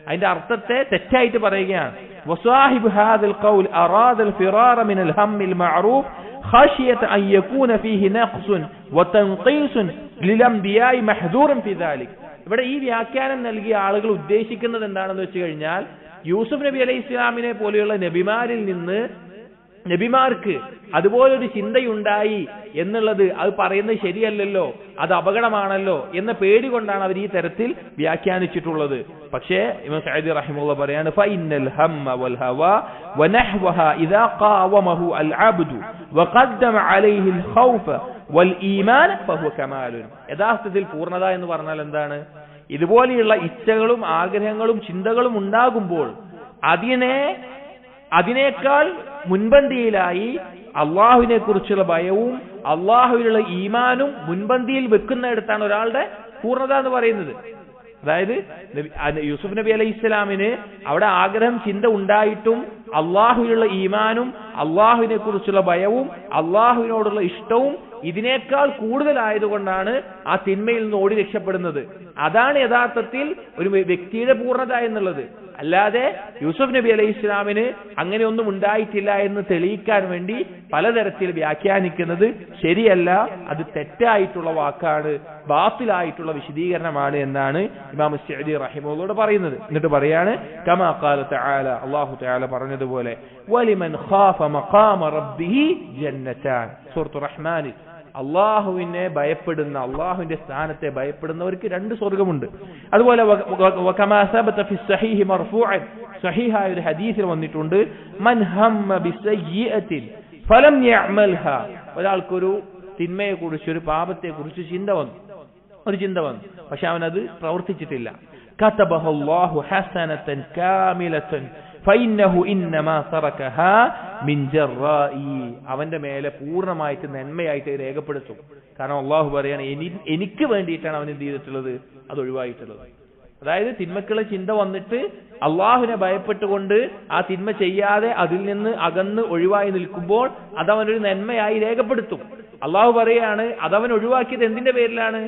അതിന്റെ അർത്ഥത്തെ തെറ്റായിട്ട് പറയുകയാണ്. വസാഹിബ് ഹാദൽ ഖൗൽ അറാദൽ ഫിറാറ മിനൽ ഹമ്മിൽ മഅറൂഫ് ഖശിയത അൻ യകൂന ഫീഹി നഖ്സുൻ വതൻഖീസുൻ ലിൽഅംബിയാഇ മഹ്ദൂറൻ ഫി ദാലിക്. ഇവിടെ ഈ വ്യാഖ്യാനം നൽകിയ ആളുകൾ ഉദ്ദേശിക്കുന്നത് എന്താണെന്ന് വെച്ച് കഴിഞ്ഞാൽ, യൂസുഫ് നബി അലൈഹി ഇസ്ലാമിനെ പോലെയുള്ള നബിമാരിൽ നിന്ന് നബിമാർക്ക് അതുപോലൊരു ചിന്തയുണ്ടായി എന്നുള്ളത് അത് പറയുന്നത് ശരിയല്ലല്ലോ, അത് അപകടമാണല്ലോ എന്ന പേടി കൊണ്ടാണ് അവർ ഈ തരത്തിൽ വ്യാഖ്യാനിച്ചിട്ടുള്ളത്. പക്ഷേ ഇമാം സഅദി റഹിമഹുല്ലാഹ് പറയാണ് ഫഇന്നൽ ഹമ്മ വൽ ഹവാ വനഹ്വഹാ ഇദാ ഖാവമഹു അൽ അബ്ദു വഖദ്ദമ അലൈഹി അൽ ഖൗഫ വൽ ഈമാൻ ഫഹുവ കമാലുൻ. യഥാർത്ഥത്തിൽ പൂർണ്ണത എന്ന് പറഞ്ഞാൽ എന്താണ്? ഇതുപോലെയുള്ള ഇച്ഛകളും ആഗ്രഹങ്ങളും ചിന്തകളും ഉണ്ടാകുമ്പോൾ അതിനേക്കാൾ മുൻപന്തിയിലായി അള്ളാഹുവിനെ കുറിച്ചുള്ള ഭയവും അള്ളാഹുവിനുള്ള ഈമാനും മുൻപന്തിയിൽ വെക്കുന്നിടത്താണ് ഒരാളുടെ പൂർണ്ണത എന്ന് പറയുന്നത്. അതായത് യൂസുഫ് നബി അലൈഹി ഇസ്ലാമിന് അവിടെ ആഗ്രഹം ചിന്ത ഉണ്ടായിട്ടും അള്ളാഹുവിനുള്ള ഈമാനും അള്ളാഹുവിനെ കുറിച്ചുള്ള ഭയവും അള്ളാഹുവിനോടുള്ള ഇഷ്ടവും ഇതിനേക്കാൾ കൂടുതലായതുകൊണ്ടാണ് ആ തിന്മയിൽ നിന്ന് ഓടി രക്ഷപ്പെടുന്നത്. അതാണ് യഥാർത്ഥത്തിൽ ഒരു വ്യക്തിയുടെ പൂർണ്ണത എന്നുള്ളത്. അല്ലാതെ യൂസുഫ് നബി അലൈഹി ഇസ്ലാമിന് അങ്ങനെയൊന്നും ഉണ്ടായിട്ടില്ല എന്ന് തെളിയിക്കാൻ വേണ്ടി പലതരത്തിൽ വ്യാഖ്യാനിക്കുന്നത് ശരിയല്ല, അത് തെറ്റായിട്ടുള്ള വാക്കാണ്, ബാത്തിലായിട്ടുള്ള വിശദീകരണമാണ് എന്നാണ് ഇമാം സഅദി റഹിമഹുല്ലാഹ് പറയുന്നത്. എന്നിട്ട് പറയാണ് കമാ ഖാല തആല, അല്ലാഹു തആല പറഞ്ഞതുപോലെ വലിമൻ ഖാഫ മഖാമ റബ്ബിഹി ജന്നതാൻ, സൂറത്തുർ റഹ്മാനിൽ അള്ളാഹുവിനെ ഭയപ്പെടുന്ന, അള്ളാഹുവിന്റെ സ്ഥാനത്തെ ഭയപ്പെടുന്നവർക്ക് 2 സ്വർഗമുണ്ട്. അതുപോലെ സഹീഹായ ഒരു ഹദീസിൽ വന്നിട്ടുണ്ട്, മൻ ഹമ്മ ബിസയ്യിഅത്തിൻ ഫലം യഅമൽഹ, ഒരാൾക്കൊരു തിന്മയെ കുറിച്ച്, ഒരു പാപത്തെ കുറിച്ച് ചിന്ത വന്നു, പക്ഷെ അവനത് പ്രവർത്തിച്ചിട്ടില്ല. കതബഹു അല്ലാഹു ഹസനതൻ കാമിലതൻ ഫഇന്നഹു ഇന്നമാ തറകഹാ മിൻ ജറാഇ, അവന്റെ മേലെ പൂർണ്ണമായിട്ട് നന്മയായിട്ട് രേഖപ്പെടുത്തും. കാരണം അള്ളാഹു പറയാണ്, എനിക്ക് വേണ്ടിയിട്ടാണ് അവൻ എന്ത് ചെയ്തിട്ടുള്ളത്, അത് ഒഴിവായിട്ടുള്ളത്. അതായത് തിന്മക്കുള്ള ചിന്ത വന്നിട്ട് അള്ളാഹുവിനെ ഭയപ്പെട്ടുകൊണ്ട് ആ തിന്മ ചെയ്യാതെ അതിൽ നിന്ന് അകന്ന് ഒഴിവായി നിൽക്കുമ്പോൾ അതവനൊരു നന്മയായി രേഖപ്പെടുത്തും. അള്ളാഹു പറയാണ്, അതവൻ ഒഴിവാക്കിയത് എന്തിന്റെ പേരിലാണ്?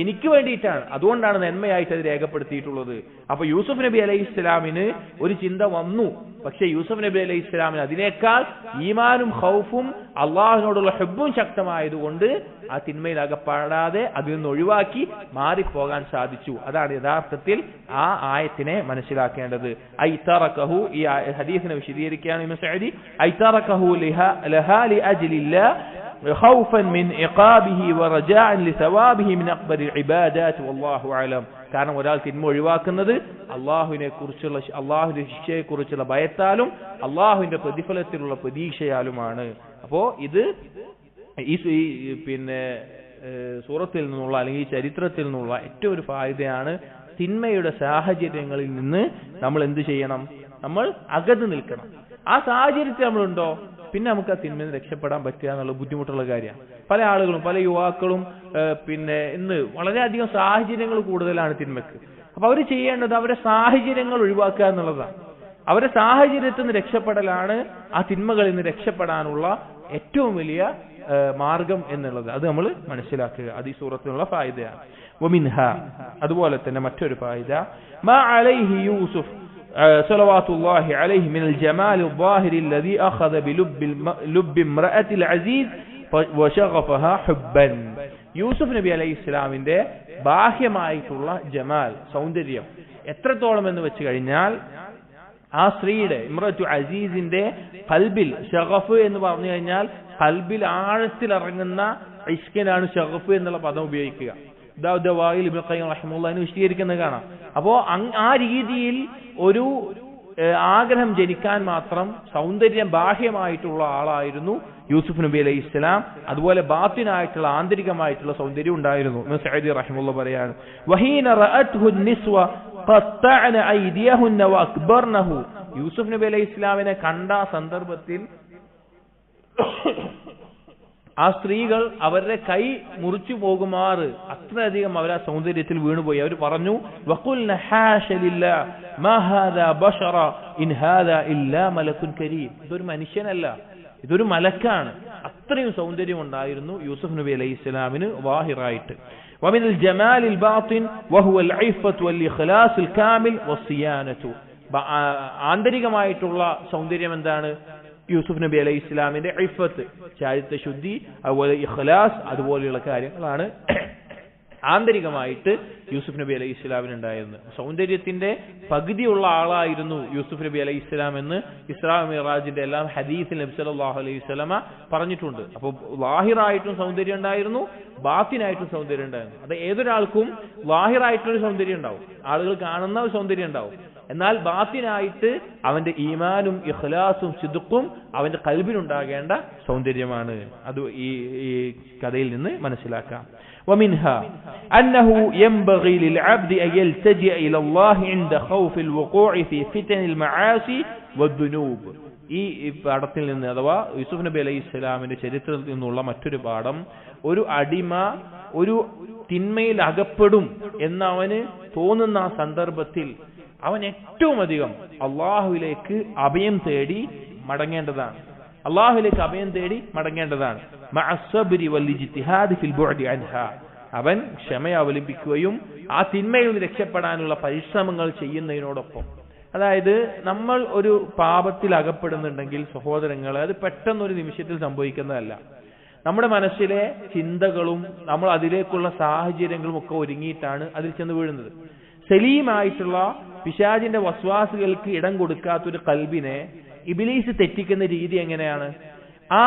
എനിക്ക് വേണ്ടിയിട്ടാണ്, അതുകൊണ്ടാണ് നന്മയായിട്ട് അത് രേഖപ്പെടുത്തിയിട്ടുള്ളത്. അപ്പൊ യൂസുഫ് നബി അലൈഹി ഇസ്ലാമിന് ഒരു ചിന്ത വന്നു, പക്ഷെ യൂസുഫ് നബി അലൈഹി ഇസ്ലാമിന് അതിനേക്കാൾ ഈമാനും ഖൗഫും അള്ളാഹുവിനോടുള്ള ഹുബ്ബും ശക്തമായതുകൊണ്ട് ആ തിന്മയിൽ അകപ്പെടാതെ അതിൽ നിന്ന് ഒഴിവാക്കി മാറിപ്പോകാൻ സാധിച്ചു. അതാണ് യഥാർത്ഥത്തിൽ ആ ആയത്തിനെ മനസ്സിലാക്കേണ്ടത്. ഐതറകഹു, ഈ ഹദീസിനെ വിശദീകരിക്കുകയാണ് ഇബ്നു സഅദി, ഐതറകഹു ലഹാ ലിഅജ്ലില്ലാഹ് ഖൗഫൻ മിൻ ഇഖാബിഹി വറജാഅൻ ലിസവാബിഹി മിൻ അക്ബറിൽ ഇബാദാത്ത് വല്ലാഹു അലം. കാരണം ഒരാൾ തിന്മ ഒഴിവാക്കുന്നത് അള്ളാഹുവിനെ കുറിച്ചുള്ള, അള്ളാഹുവിന്റെ ശിക്ഷയെ കുറിച്ചുള്ള ഭയത്താലും അള്ളാഹുവിന്റെ പ്രതിഫലത്തിലുള്ള പ്രതീക്ഷയാലുമാണ്. അപ്പോ ഇത് ഈ സൂറത്തിൽ നിന്നുള്ള അല്ലെങ്കിൽ ഈ ചരിത്രത്തിൽ നിന്നുള്ള ഏറ്റവും ഒരു ഫായിദയാണ്, തിന്മയുടെ സാഹചര്യങ്ങളിൽ നിന്ന് നമ്മൾ എന്ത് ചെയ്യണം? നമ്മൾ അകന്ന് നിൽക്കണം. ആ സാഹചര്യത്തിൽ നമ്മളുണ്ടോ, പിന്നെ നമുക്ക് ആ തിന്മയിൽ നിന്ന് രക്ഷപ്പെടാൻ പറ്റുക എന്നുള്ള ബുദ്ധിമുട്ടുള്ള കാര്യമാണ്. പല ആളുകളും, പല യുവാക്കളും ഇന്ന് വളരെയധികം സാഹചര്യങ്ങൾ കൂടുതലാണ് തിന്മക്ക്. അപ്പൊ അവർ ചെയ്യേണ്ടത് അവരുടെ സാഹചര്യങ്ങൾ ഒഴിവാക്കുക എന്നുള്ളതാണ്. അവരുടെ സാഹചര്യത്തിൽ നിന്ന് രക്ഷപ്പെടലാണ് ആ തിന്മകളിൽ നിന്ന് രക്ഷപ്പെടാനുള്ള ഏറ്റവും വലിയ മാർഗം എന്നുള്ളത്. അത് നമ്മൾ മനസ്സിലാക്കുക. അത് ഈ സൂറത്തിനുള്ള ഫായിദയാണ്. വമിൻഹ, അതുപോലെ തന്നെ മറ്റൊരു ഫായിദ, മാ അലൈഹി യൂസുഫ് സ്വലവാത്തുല്ലാഹി അലൈഹി മിനൽ ജമാൽ الظاهر الذي أخذ بلب امرأة العزيز وشغفها حبا. യൂസുഫ് നബി അലൈഹി ഇസ്ലാമിന്റെ ബാഹ്യമായിട്ടുള്ള ജമാൽ, സൗന്ദര്യം എത്രത്തോളം എന്ന് വെച്ച് കഴിഞ്ഞാൽ, ആ സ്ത്രീയുടെ, ഇമ്രത്തു അസീസിന്റെ ഖൽബിൽ, ഷഗഫ് എന്ന് പറഞ്ഞു കഴിഞ്ഞാൽ ഖൽബിൽ ആഴത്തിൽ ഇറങ്ങുന്ന ഇഷ്കിനാണ് ഷഗഫ് എന്നുള്ള പദം ഉപയോഗിക്കുക. ദവായിൽ ഇബ്നു ഖയ്യിം റഹിമഹുല്ലാഹ് വിശദീകരിക്കുന്നത് കാണാം. അപ്പോ ആ രീതിയിൽ ഒരു ആഗ്രഹം ജനിക്കാൻ മാത്രം സൗന്ദര്യം ബാഹ്യമായിട്ടുള്ള ആളായിരുന്നു യൂസുഫ് നബി അലൈഹി ഇസ്ലാം. അതുപോലെ ബാത്തിനായിട്ടുള്ള, ആന്തരികമായിട്ടുള്ള സൗന്ദര്യം ഉണ്ടായിരുന്നു. ഇബ്നു സഅദി റഹിമഹുല്ലാഹ് പറയാണ്, വഹീന റഅത്ഹു നിസ്വ ഖത്തഅന ഐദിയഹുന്ന വഅക്ബർനഹു. യൂസുഫ് നബി അലൈഹി ഇസ്ലാമിനെ കണ്ട സന്ദർഭത്തിൽ ആ സ്ത്രീകൾ അവരുടെ കൈ മുറിച്ചു പോകുമാറ് അത്രയധികം അവർ ആ സൗന്ദര്യത്തിൽ വീണുപോയി. അവർ പറഞ്ഞു, വഖുൽന ഹാശ ലില്ലാഹ് മാ ഹാദാ ബശറ ഇൻ ഹാദാ ഇല്ലാ മലക്കുൻ കരീം. ഇതൊരു മനുഷ്യനല്ല, ഇതൊരു മലക്കാണ്. അത്രയും സൗന്ദര്യം ഉണ്ടായിരുന്നു യൂസുഫ് നബി അലൈഹി ഇസ്ലാമിന് വാഹിറായിട്ട്. ومن الجمال الباطن وهو العفة والإخلاص الكامل والصيانة. ആന്തരികമായിട്ടുള്ള സൗന്ദര്യം എന്താണ്? യൂസുഫ് നബി അലൈഹി ഇസ്ലാമിന്റെ ഇഫത്ത്, ചാരിത്ര ശുദ്ധി, അതുപോലെ ഇഖ്ലാസ്, അതുപോലെയുള്ള കാര്യങ്ങളാണ് ആന്തരികമായിട്ട് യൂസുഫ് നബി അലൈഹി ഇസ്ലാമിന് ഉണ്ടായിരുന്നത്. സൗന്ദര്യത്തിന്റെ പകുതിയുള്ള ആളായിരുന്നു യൂസുഫ് നബി അലൈഹി ഇസ്ലാം എന്ന് ഇസ്രാ മിറാജിന്റെ എല്ലാം ഹദീസിൽ നബി സല്ലല്ലാഹു അലൈഹി വസല്ലമ പറഞ്ഞിട്ടുണ്ട്. അപ്പോൾ ലാഹിറായിട്ടും സൗന്ദര്യം ഉണ്ടായിരുന്നു, ബാത്തിനായിട്ടും സൗന്ദര്യം ഉണ്ടായിരുന്നു. അത് ഏതൊരാൾക്കും ലാഹിറായിട്ടൊരു സൗന്ദര്യം ഉണ്ടാവും, ആളുകൾ കാണുന്ന ഒരു സൗന്ദര്യം ഉണ്ടാവും. എന്നാൽ ബാത്തിനായിട്ട് അവന്റെ ഈമാനും ഇഖ്ലാസും സിദ്ഖും അവന്റെ ഖൽബിനുണ്ടാകേണ്ട സൗന്ദര്യമാണ്. അത് ഈ കഥയിൽ നിന്ന് മനസ്സിലാക്കാം. ومنها أنه ينبغي للعبد أن يلتجئ إلى الله عند خوف الوقوع في فتن المعاصي والذنوب. ഈ പാഠത്തിൽ നിന്ന്, അഥവാ യൂസുഫ് നബി അലൈഹി ഇസ്ലാമിന്റെ ചരിത്രത്തിൽ നിന്നുള്ള മറ്റൊരു പാഠം, ഒരു അടിമ ഒരു തിന്മയിൽ അകപ്പെടും എന്നവന് തോന്നുന്ന ആ സന്ദർഭത്തിൽ അവൻ ഏറ്റവും അധികം അള്ളാഹുവിലേക്ക് അഭയം തേടി മടങ്ങേണ്ടതാണ്. അള്ളാഹുവിലേക്ക് അഭയം തേടി മടങ്ങേണ്ടതാണ്. അവൻ ക്ഷമ അവലംബിക്കുകയും ആ തിന്മയിൽ നിന്ന് രക്ഷപ്പെടാനുള്ള പരിശ്രമങ്ങൾ ചെയ്യുന്നതിനോടൊപ്പം, അതായത് നമ്മൾ ഒരു പാപത്തിൽ അകപ്പെടുന്നുണ്ടെങ്കിൽ സഹോദരങ്ങളെ, അത് പെട്ടെന്നൊരു നിമിഷത്തിൽ സംഭവിക്കുന്നതല്ല. നമ്മുടെ മനസ്സിലെ ചിന്തകളും നമ്മൾ അതിലേക്കുള്ള സാഹചര്യങ്ങളും ഒക്കെ ഒരുങ്ങിയിട്ടാണ് അതിൽ ചെന്ന് വീഴുന്നത്. സലീമായിട്ടുള്ള പിശാചിന്റെ വസ്വാസുകൾക്ക് ഇടം കൊടുക്കാത്തൊരു കൽബിനെ ഇബ്ലീസ് തെറ്റിക്കുന്ന രീതി എങ്ങനെയാണ്? ആ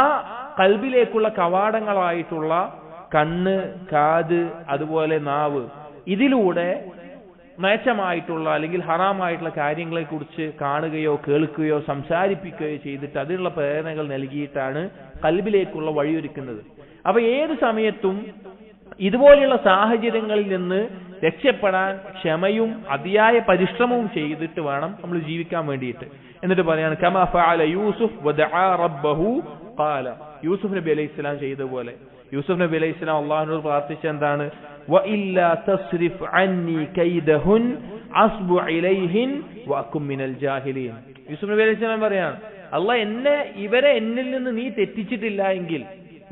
കൽബിലേക്കുള്ള കവാടങ്ങളായിട്ടുള്ള കണ്ണ്, കാത്, അതുപോലെ നാവ്, ഇതിലൂടെ മേച്ചമായിട്ടുള്ള അല്ലെങ്കിൽ ഹറാമായിട്ടുള്ള കാര്യങ്ങളെക്കുറിച്ച് കാണുകയോ കേൾക്കുകയോ സംസാരിപ്പിക്കുകയോ ചെയ്തിട്ട് അതിനുള്ള പ്രേരണകൾ നൽകിയിട്ടാണ് കൽബിലേക്കുള്ള വഴിയൊരുക്കുന്നത്. അപ്പൊ ഏത് സമയത്തും ഇതുപോലെയുള്ള സാഹചര്യങ്ങളിൽ നിന്ന് രക്ഷപ്പെടാൻ ക്ഷമയും അതിയായ പരിശ്രമവും ചെയ്തിട്ട് വേണം നമ്മൾ ജീവിക്കാൻ വേണ്ടിയിട്ട്. എന്നിട്ട് പറയാണ് കമാ ഫഅല യൂസുഫ് വദഅ റബ്ബഹു ഖാല, യൂസുഫ് നബി അലൈഹി സ്വലാം ചെയ്തതുപോലെ. യൂസുഫ് നബി അലൈഹി സ്വലാം അള്ളാഹുവിനോട് പ്രാർത്ഥിച്ച എന്താണ്? വഇല്ലാ തസ്രിഫ് അന്നി കൈദഹുൻ അസ്ബു ഇലൈഹിൻ വഅകും മിനൽ ജാഹിലീൻ. യൂസുഫ് നബി അലൈഹി സ്വലാം പറയാണ്, അള്ളാഹ് ഇവരെ എന്നിൽ നിന്ന് നീ തെറ്റിച്ചിട്ടില്ല എങ്കിൽ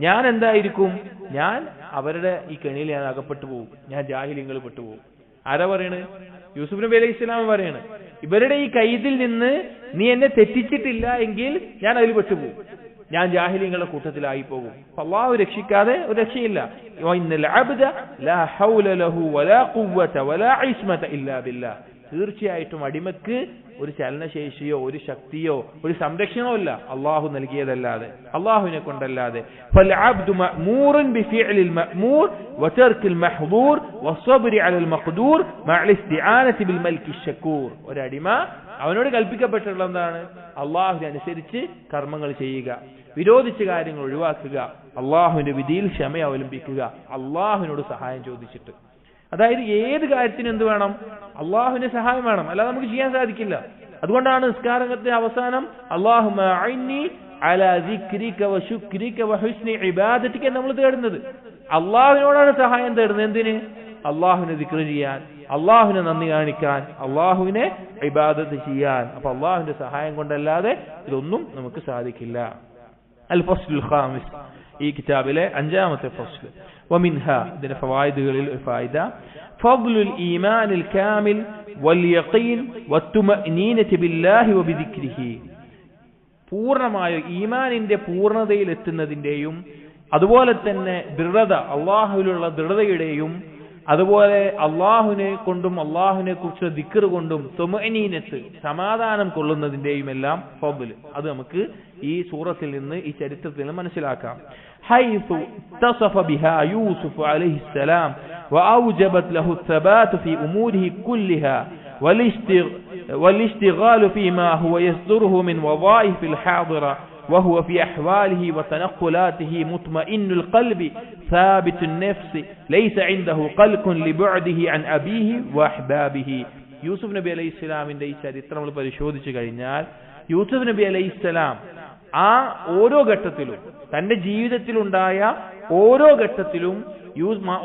ഞാൻ എന്തായിരിക്കും? ഞാൻ അവരുടെ ഈ കെണിയിൽ ഞാൻ അകപ്പെട്ടു പോകും, ഞാൻ ജാഹിലിങ്ങൾ പെട്ടുപോകും. ആരാ പറയണ്? യൂസുഫ് നബി അലൈഹി സ്വലാം പറയാണ്, ഇവരുടെ ഈ കൈദിൽ നിന്ന് നീ എന്നെ തെറ്റിച്ചിട്ടില്ല എങ്കിൽ ഞാൻ അതിൽ പെട്ടുപോകും, ഞാൻ ജാഹിലിങ്ങളുടെ കൂട്ടത്തിലായി പോകും. അല്ലാഹു രക്ഷിക്കാതെ ഒരു രക്ഷയില്ല. വഇന്നൽ അബ്ദ ലാ ഹൗല ലഹു വലാ ഖുവത വലാ ഇസ്മത ഇല്ലാ ബില്ലാഹ്. തീർച്ചയായിട്ടും അടിമക്ക് ഒരു ചലനശേഷിയോ ഒരു ശക്തിയോ ഒരു സംരക്ഷണമോ ഇല്ല അള്ളാഹു നൽകിയതല്ലാതെ, അള്ളാഹുവിനെ കൊണ്ടല്ലാതെ. ഫൽഅബ്ദു മഅ്മൂറുൻ ബിഫിഅലിൽ മഅ്മൂർ വതർക്കിൽ മഹ്ദൂർ വസ്സബ്രി അലൽ മഖ്ദൂർ മഅൽ ഇസ്തിആനതി ബിൽ മൽക്കി ശക്കൂർ. ഒരു അടിമ അവനോട് കൽപ്പിക്കപ്പെട്ടിട്ടുള്ള എന്താണ്? അള്ളാഹുവിനെ അനുസരിച്ച് കർമ്മങ്ങൾ ചെയ്യുക, വിരോധിച്ച കാര്യങ്ങൾ ഒഴിവാക്കുക, അള്ളാഹുവിന്റെ വിധിയിൽ ക്ഷമ അവലംബിക്കുക, അള്ളാഹുവിനോട് സഹായം ചോദിച്ചിട്ട്. അതായത് ഏത് കാര്യത്തിനും എന്ത് വേണം? അള്ളാഹുവിന്റെ സഹായം വേണം, അല്ലാതെ നമുക്ക് ചെയ്യാൻ സാധിക്കില്ല. അതുകൊണ്ടാണ് നിസ്കാരത്തിന്റെ അവസാനം അല്ലാഹുമ്മ അഇന്നി അലാ ദിക്രിക വശുക്രിക വഹുസ്നി ഇബാദതിക നമ്മൾ തേടുന്നത്. അള്ളാഹുവിനോടാണ് സഹായം തേടുന്നത്. എന്തിന്? അള്ളാഹുവിനെ ദിക്ർ ചെയ്യാൻ, അള്ളാഹുവിനെ നന്ദി കാണിക്കാൻ, അള്ളാഹുവിനെ ഇബാദത്ത് ചെയ്യാൻ. അപ്പൊ അള്ളാഹുവിന്റെ സഹായം കൊണ്ടല്ലാതെ ഇതൊന്നും നമുക്ക് സാധിക്കില്ല. അൽ ഫസ്ലുൽ ഖാമിസ്, ഈ കിതാബിലെ 5ാമത്തെ ഫസ്ൽ. ومنها ഇതിന്റെ ഫവായിദുകളിൽ ഒരു ഫായിദ فضل الإيمان الكامل واليقين والطمأنينة بالله وبذكره. പൂർണ്ണമായ ഈമാനിന്റെ പൂർണ്ണതയിൽ എത്തുന്നതിന്റെയും അതുപോലെ തന്നെ ദൃഢത, അള്ളാഹുവിലുള്ള ദൃഢതയുടെയും അതുപോലെ അള്ളാഹുവിനെ കൊണ്ടും അള്ളാഹുവിനെ കുറിച്ച് ദിക്ർ കൊണ്ടും തുമഅനീനത്ത് സമാധാനം കൊള്ളുന്നതിന്റെയും എല്ലാം ഫضل. അത് നമുക്ക് ഈ സൂറത്തിൽ നിന്ന് ഈ ചരിത്രത്തിൽ നിന്ന് മനസ്സിലാക്കാം. حيث اتصف بها يوسف عليه السلام وأوجبت له الثبات في أموره كلها والاشتغال فيما هو يصدره من وظائف الحاضرة وهو في أحواله وتنقلاته مطمئن القلب ثابت النفس ليس عنده قلق لبعده عن أبيه وأحبابه. യൂസുഫ് നബി അലൈഹി ഇസ്ലാമിന്റെ ഈ ചരിത്രം നമ്മൾ പരിശോധിച്ചു കഴിഞ്ഞാൽ യൂസുഫ് നബി അലൈഹി ഇസ്ലാം ആ ഓരോ ഘട്ടത്തിലും തന്റെ ജീവിതത്തിലുണ്ടായ ഓരോ ഘട്ടത്തിലും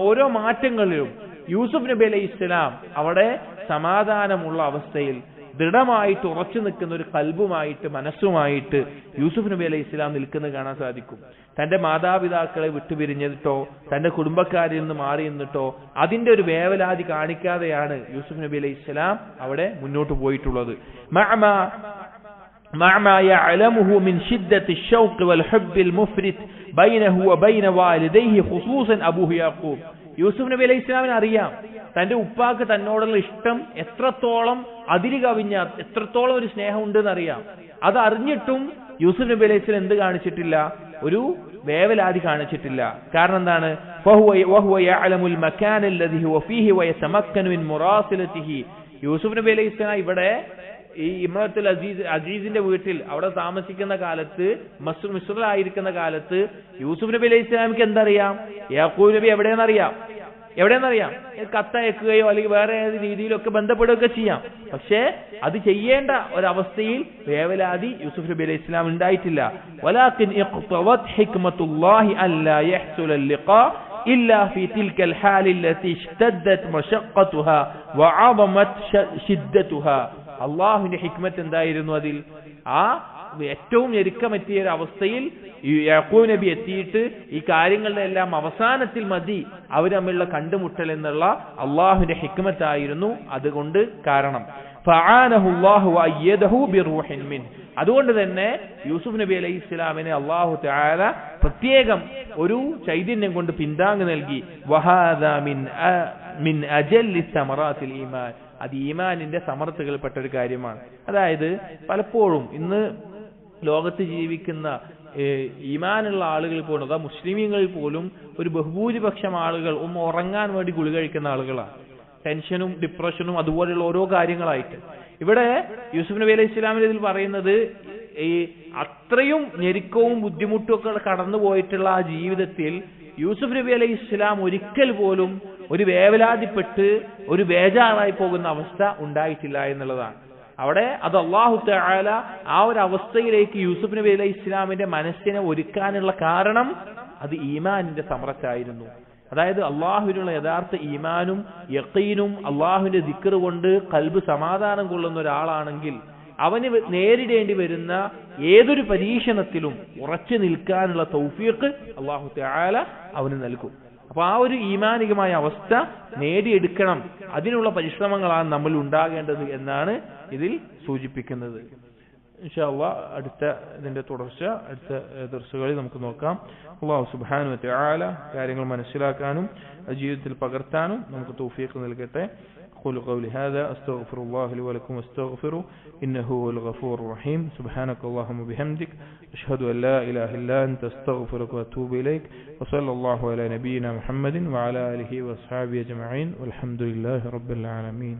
ഓരോ മാറ്റങ്ങളിലും യൂസുഫ് നബി അലൈഹി ഇസ്ലാം അവിടെ സമാധാനമുള്ള അവസ്ഥയിൽ ദൃഢമായിട്ട് ഉറച്ചു നിൽക്കുന്ന ഒരു കൽബുമായിട്ട് മനസ്സുമായിട്ട് യൂസുഫ് നബി അലൈഹി ഇസ്ലാം നിൽക്കുന്നത് കാണാൻ സാധിക്കും. തന്റെ മാതാപിതാക്കളെ വിട്ടുപിരിഞ്ഞിട്ടോ തന്റെ കുടുംബക്കാരിൽ നിന്ന് മാറി നിന്നിട്ടോ അതിന്റെ ഒരു വേവലാതി കാണിക്കാതെയാണ് യൂസുഫ് നബി അലൈഹി ഇസ്ലാം അവിടെ മുന്നോട്ട് പോയിട്ടുള്ളത്. مع ما يعلمه من شدة الشوق والحب المفرط بينه وبين والديه خصوصا أبوه يعقوب. യൂസുഫ് നബി അലൈഹി ഇസ്ലാമിന് അറിയാം തന്റെ ഉപ്പാക്ക് തന്നോടുള്ള ഇഷ്ടം എത്രത്തോളം അതിര് കവിഞ്ഞ എത്രത്തോളം ഒരു സ്നേഹം ഉണ്ടെന്ന് അറിയാം. അത് അറിഞ്ഞിട്ടും യൂസുഫ് നബി അലൈഹി ഇസ്ലാം എന്ത് കാണിച്ചിട്ടില്ല? ഒരു വേവലാതി കാണിച്ചിട്ടില്ല. കാരണം എന്താണ്? وهو يعلم المكان الذي هو فيه ويتمكن من مراسلته. യൂസുഫ് നബി അലൈഹി ഇസ്ലാം ഇവിടെ ഈ ഇമ്രത്തുൽ അസീസിന്റെ വീട്ടിൽ അവിടെ താമസിക്കുന്ന കാലത്ത് മിസ്റിലായിരിക്കുന്ന കാലത്ത് യൂസുഫ് നബി അലൈഹി ഇസ്ലാമിക്ക് എന്തറിയാം? യാക്കൂബ് നബി എവിടെയെന്നറിയാം. കത്തയക്കുകയോ അല്ലെങ്കിൽ വേറെ ഏത് രീതിയിലൊക്കെ ബന്ധപ്പെടുകയൊക്കെ ചെയ്യാം. പക്ഷേ അത് ചെയ്യേണ്ട ഒരവസ്ഥയിൽ വേവലാതി യൂസുഫ് നബി അലൈഹി ഇസ്ലാം ഉണ്ടായിട്ടില്ല. വലാകിൻ ഇഖ്തവത് ഹിക്മത്തുല്ലാഹി അല്ലാ യഹ്സുൽ ലിഖാ إلا في تلك الحال التي اشتدت مشقتها وعظمت شدتها. അള്ളാഹുവിന്റെ ഹിക്മത്ത് എന്തായിരുന്നു? അതിൽ ആ ഏറ്റവും ഞെരുക്കമെത്തിയ ഒരു അവസ്ഥയിൽ യാക്കൂബ് നബി എത്തിയിട്ട് ഈ കാര്യങ്ങളുടെ എല്ലാം അവസാനത്തിൽ മതി അവർ തമ്മിലുള്ള കണ്ടുമുട്ടൽ എന്നുള്ള അള്ളാഹുവിന്റെ ഹിക്മത്തായിരുന്നു അതുകൊണ്ട് കാരണം. ഫഅാനഹു അല്ലാഹു വഅയ്യദഹു ബിറൂഹിൻ മിൻ. അതുകൊണ്ട് തന്നെ യൂസുഫ് നബി അലൈഹി ഇസ്ലാമിനെ അല്ലാഹു തആല പ്രത്യേകം ഒരു ചൈതന്യം കൊണ്ട് പിന്താങ്ങ് നൽകി. വഹാദാ മിൻ അജല്ലി സമറാത്തിൽ ഈമാൻ. അത് ഈമാനിന്റെ സമർത്ഥകൾപ്പെട്ട ഒരു കാര്യമാണ്. അതായത് പലപ്പോഴും ഇന്ന് ലോകത്ത് ജീവിക്കുന്ന ഈമാനുള്ള ആളുകൾ പോലും, അതാ മുസ്ലിമീങ്ങളിൽ പോലും ഒരു ബഹുഭൂരിപക്ഷം ആളുകൾ ഒന്ന് ഉറങ്ങാൻ വേണ്ടി ഗുളിക കഴിക്കുന്ന ആളുകളാണ്. ടെൻഷനും ഡിപ്രഷനും അതുപോലെയുള്ള ഓരോ കാര്യങ്ങളായിട്ട്. ഇവിടെ യൂസുഫ് നബി അലൈഹി ഇസ്ലാമിൽ ഇതിൽ പറയുന്നത് ഈ അത്രയും ഞെരുക്കവും ബുദ്ധിമുട്ടും ഒക്കെ കടന്നു പോയിട്ടുള്ള ആ ജീവിതത്തിൽ യൂസുഫ് നബി അലൈഹി ഇസ്ലാം ഒരിക്കൽ പോലും ഒരു വേവലാതിപ്പെട്ട് ഒരു ബേജാറായി പോകുന്ന അവസ്ഥ ഉണ്ടായിട്ടില്ല എന്നുള്ളതാണ്. അവിടെ അത് അല്ലാഹു തആല ആ ഒരു അവസ്ഥയിലേക്ക് യൂസുഫ് നബി അലൈഹി ഇസ്ലാമിന്റെ മനസ്സിനെ ഒരുക്കാനുള്ള കാരണം അത് ഈമാനിന്റെ സമറത്തായിരുന്നു. അതായത് അള്ളാഹുവിനുള്ള യഥാർത്ഥ ഈമാനും യഖീനും അള്ളാഹുവിന്റെ ദിക്ർ കൊണ്ട് ഖൽബ് സമാധാനം കൊള്ളുന്ന ഒരാളാണെങ്കിൽ അവന് നേരിടേണ്ടി വരുന്ന ഏതൊരു പരീക്ഷണത്തിലും ഉറച്ചു നിൽക്കാനുള്ള തൗഫീഖ് അല്ലാഹു തആല അവന് നൽകും. അപ്പൊ ആ ഒരു ഈമാനികമായ അവസ്ഥ നേടിയെടുക്കണം, അതിനുള്ള പരിശ്രമങ്ങളാണ് നമ്മൾ ഉണ്ടാകേണ്ടത് എന്നാണ് ഇതിൽ സൂചിപ്പിക്കുന്നത്. ഇൻഷാ അല്ലാഹ് അടുത്ത ഇതിന്റെ തുടർച്ച അടുത്ത ദർസുകളിൽ നമുക്ക് നോക്കാം. അല്ലാഹു സുബ്ഹാനഹു വ തആല കാര്യങ്ങൾ മനസ്സിലാക്കാനും ജീവിതത്തിൽ പകർത്താനും നമുക്ക് തൗഫീഖ് നൽകട്ടെ. أقول قولي هذا أستغفر الله لي ولكم واستغفروا إنه هو الغفور الرحيم. سبحانك اللهم وبحمدك أشهد أن لا إله إلا أنت أستغفرك وأتوب إليك وصلى الله على نبينا محمد وعلى آله وأصحابه أجمعين والحمد لله رب العالمين.